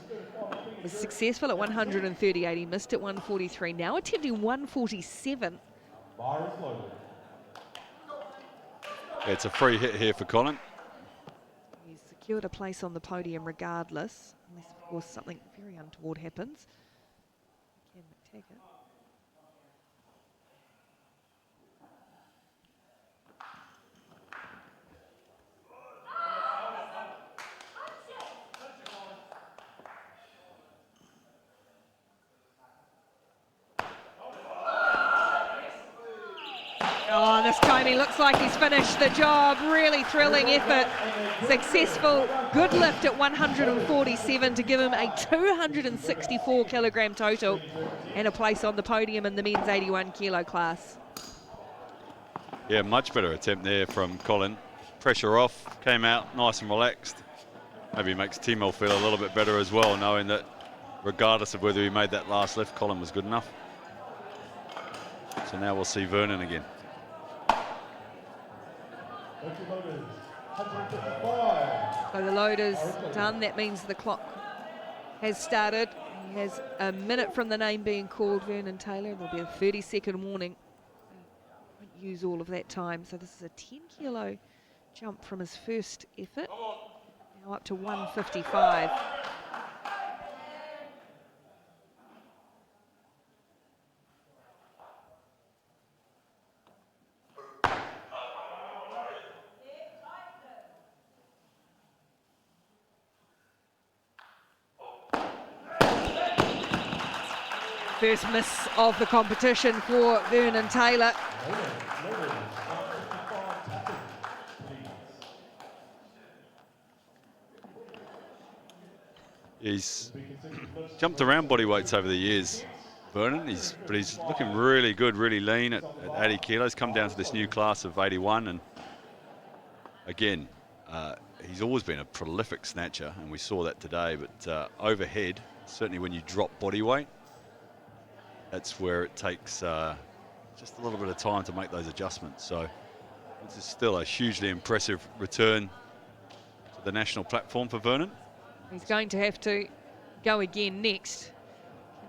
was successful at 138. He missed at 143. Now attempting 147. It's a free hit here for Colin. He's secured a place on the podium regardless, unless of course something very untoward happens. Ken McTaggart. Oh, the this time he looks like he's finished the job. Really thrilling effort. Successful, good lift at 147 to give him a 264 kilogram total and a place on the podium in the men's 81 kilo class. Yeah, much better attempt there from Colin. Pressure off, came out nice and relaxed. Maybe makes Timo feel a little bit better as well, knowing that regardless of whether he made that last lift, Colin was good enough. So now we'll see Vernon again. So the loader's done. That means the clock has started. He has a minute from the name being called, Vernon Taylor. There'll be a 30-second warning. He won't use all of that time. So this is a 10-kilo jump from his first effort. Now up to 155. First miss of the competition for Vernon Taylor. He's jumped around body weights over the years, Vernon, but he's looking really good, really lean at 80 kilos, come down to this new class of 81, and again, he's always been a prolific snatcher, and we saw that today, but overhead, certainly when you drop body weight, that's where it takes just a little bit of time to make those adjustments. So this is still a hugely impressive return to the national platform for Vernon. He's going to have to go again next,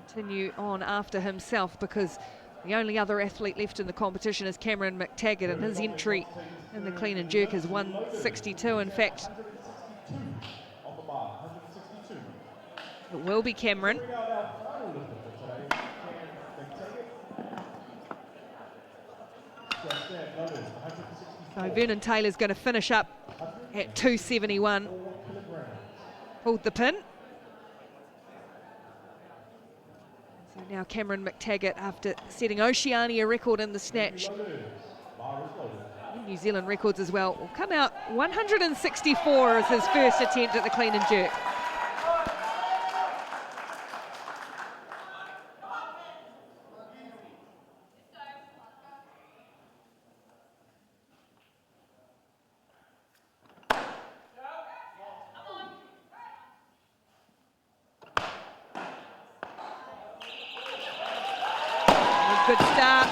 continue on after himself, because the only other athlete left in the competition is Cameron McTaggart, and his entry in the clean and jerk is 162. In fact, it will be Cameron. So Vernon Taylor's going to finish up at 271. Pulled the pin. So now Cameron McTaggart, after setting Oceania record in the snatch, and New Zealand records as well, will come out 164 as his first attempt at the clean and jerk. Good start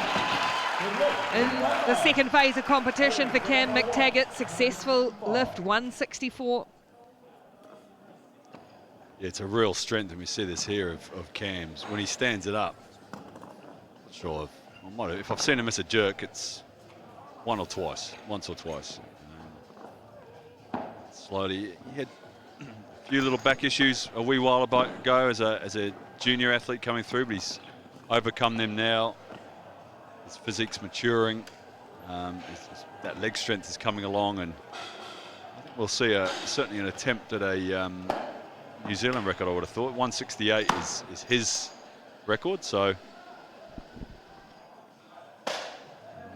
in the second phase of competition for Cam McTaggart. Successful lift, 164. Yeah, it's a real strength, and we see this here of Cam's. When he stands it up, not sure if I've seen him miss a jerk, it's once or twice. Slowly, he had a few little back issues a wee while ago as a junior athlete coming through, but he's overcome them now. His physique's maturing. That leg strength is coming along, and I think we'll see certainly an attempt at a New Zealand record, I would have thought. 168 is his record, so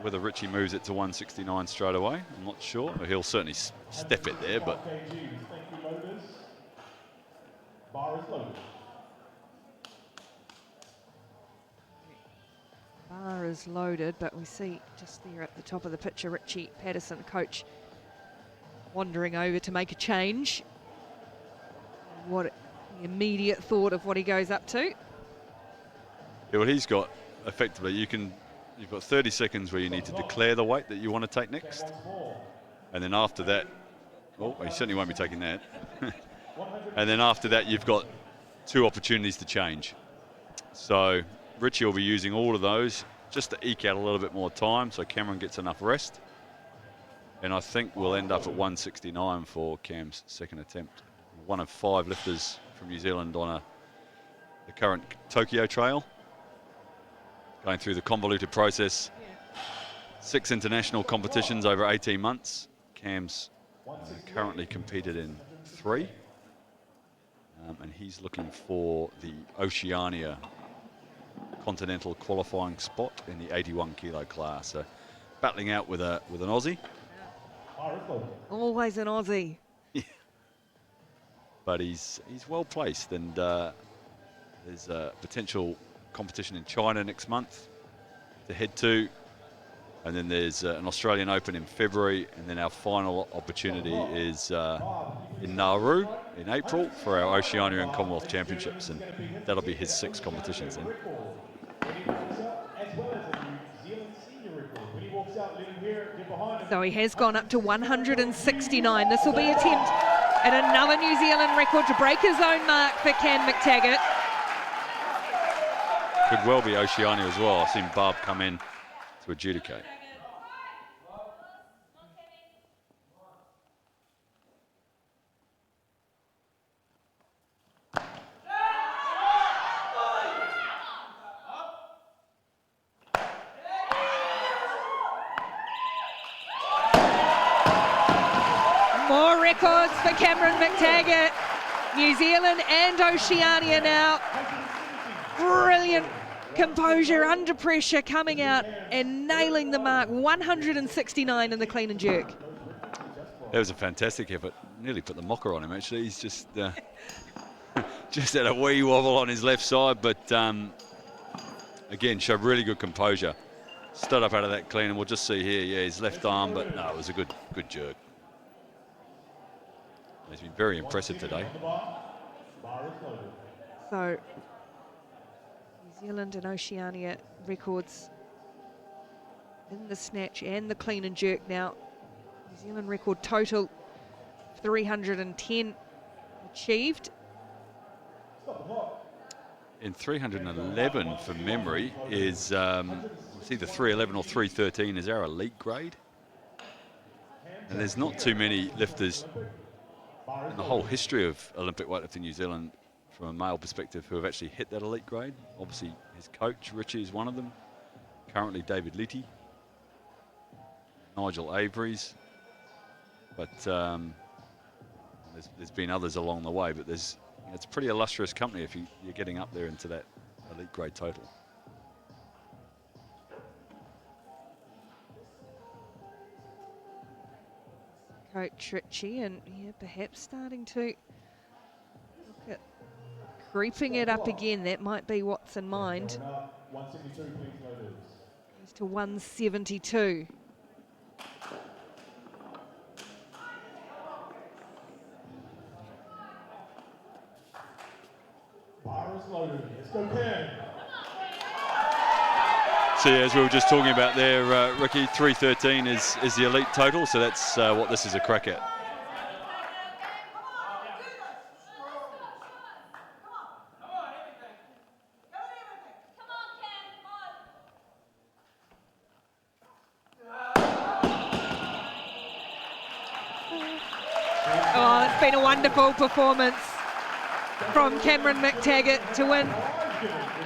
whether Richie moves it to 169 straight away, I'm not sure. He'll certainly step it there, but Bar is loaded, but we see just there at the top of the picture, Richie Patterson, coach, wandering over to make a change. What the immediate thought of what he goes up to? Yeah, well, he's got effectively, you've got 30 seconds where you need to declare the weight that you want to take next, and then after that, well, he certainly won't be taking that. And then after that, you've got 2 opportunities to change. So Richie will be using all of those just to eke out a little bit more time so Cameron gets enough rest. And I think we'll end up at 169 for Cam's second attempt. One of 5 lifters from New Zealand on the current Tokyo Trail. Going through the convoluted process. 6 international competitions over 18 months. Cam's currently competed in 3. And he's looking for the Oceania continental qualifying spot in the 81 kilo class. So battling out with an Aussie. Always an Aussie. But he's well placed, and there's a potential competition in China next month to head to, and then there's an Australian Open in February, and then our final opportunity is in Nauru in April for our Oceania and Commonwealth Championships, and that'll be his 6 competitions then. So he has gone up to 169. This will be an attempt at another New Zealand record to break his own mark for Cam McTaggart. Could well be Oceania as well. I've seen Barb come in to adjudicate. More records for Cameron McTaggart. New Zealand and Oceania now. Brilliant composure under pressure, coming out and nailing the mark. 169 in the clean and jerk. That was a fantastic effort. Nearly put the mocker on him, actually. He's just just had a wee wobble on his left side, but again, showed really good composure. Stood up out of that clean, and we'll just see here, yeah, his left arm, but no, it was a good jerk. He's been very impressive today. So, New Zealand and Oceania records in the snatch and the clean and jerk now. New Zealand record total 310 achieved. In 311 from memory is it's either 311 or 313 is our elite grade. And there's not too many lifters in the whole history of Olympic weightlifting New Zealand from a male perspective who have actually hit that elite grade. Obviously his coach Richie is one of them. Currently David Litty, Nigel Avery's, but there's been others along the way, but it's a pretty illustrious company if you're getting up there into that elite grade total. Coach Ritchie, and yeah, perhaps starting to look at creeping it up again. That might be what's in mind. Goes to 172. So yeah, as we were just talking about there, Ricky, 313 is the elite total, so that's what this is a crack at. Oh, it's been a wonderful performance from Cameron McTaggart to win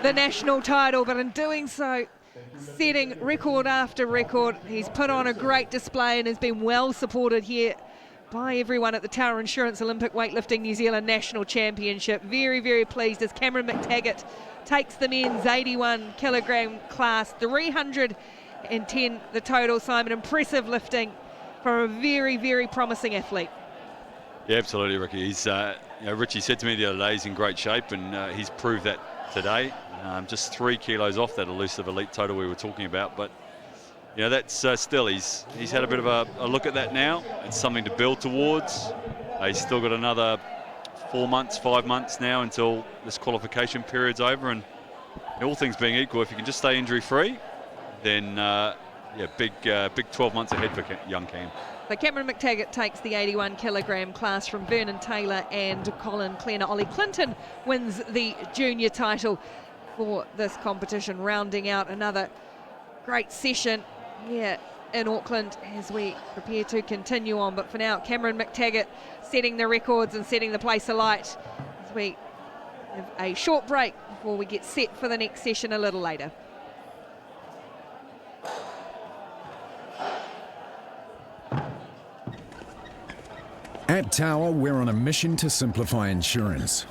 the national title, but in doing so, setting record after record. He's put on a great display and has been well supported here by everyone at the Tower Insurance Olympic Weightlifting New Zealand National Championship. Very, very pleased as Cameron McTaggart takes the men's 81 kilogram class, 310 the total, Simon. Impressive lifting from a very, very promising athlete. Yeah, absolutely, Ricky. He's, Richie said to me the other day he's in great shape, and he's proved that today. Just 3 kilos off that elusive elite total we were talking about, but that's still he's had a bit of a look at that now. It's something to build towards. He's still got another 4 months, 5 months now until this qualification period's over, and all things being equal, if you can just stay injury free, then big 12 months ahead for young Cam. So Cameron McTaggart takes the 81 kilogram class from Vernon Taylor and Colin Klenner. Ollie Clinton wins the junior title for this competition, rounding out another great session here in Auckland as we prepare to continue on. But for now, Cameron McTaggart setting the records and setting the place alight as we have a short break before we get set for the next session a little later. At Tower, we're on a mission to simplify insurance.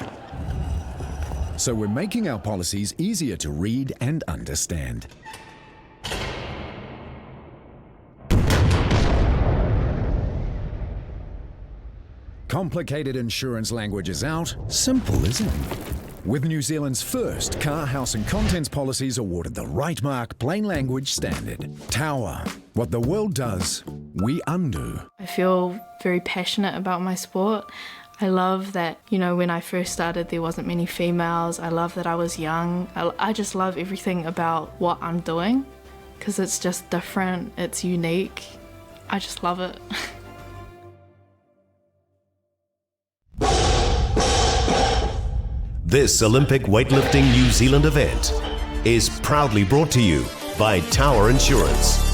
So we're making our policies easier to read and understand. Complicated insurance language is out, simple is in. With New Zealand's first car, house and contents policies awarded the right mark plain language standard. Tower. What the world does, we undo. I feel very passionate about my sport. I love that, when I first started there wasn't many females. I love that I was young. I just love everything about what I'm doing because it's just different, it's unique. I just love it. This Olympic Weightlifting New Zealand event is proudly brought to you by Tower Insurance.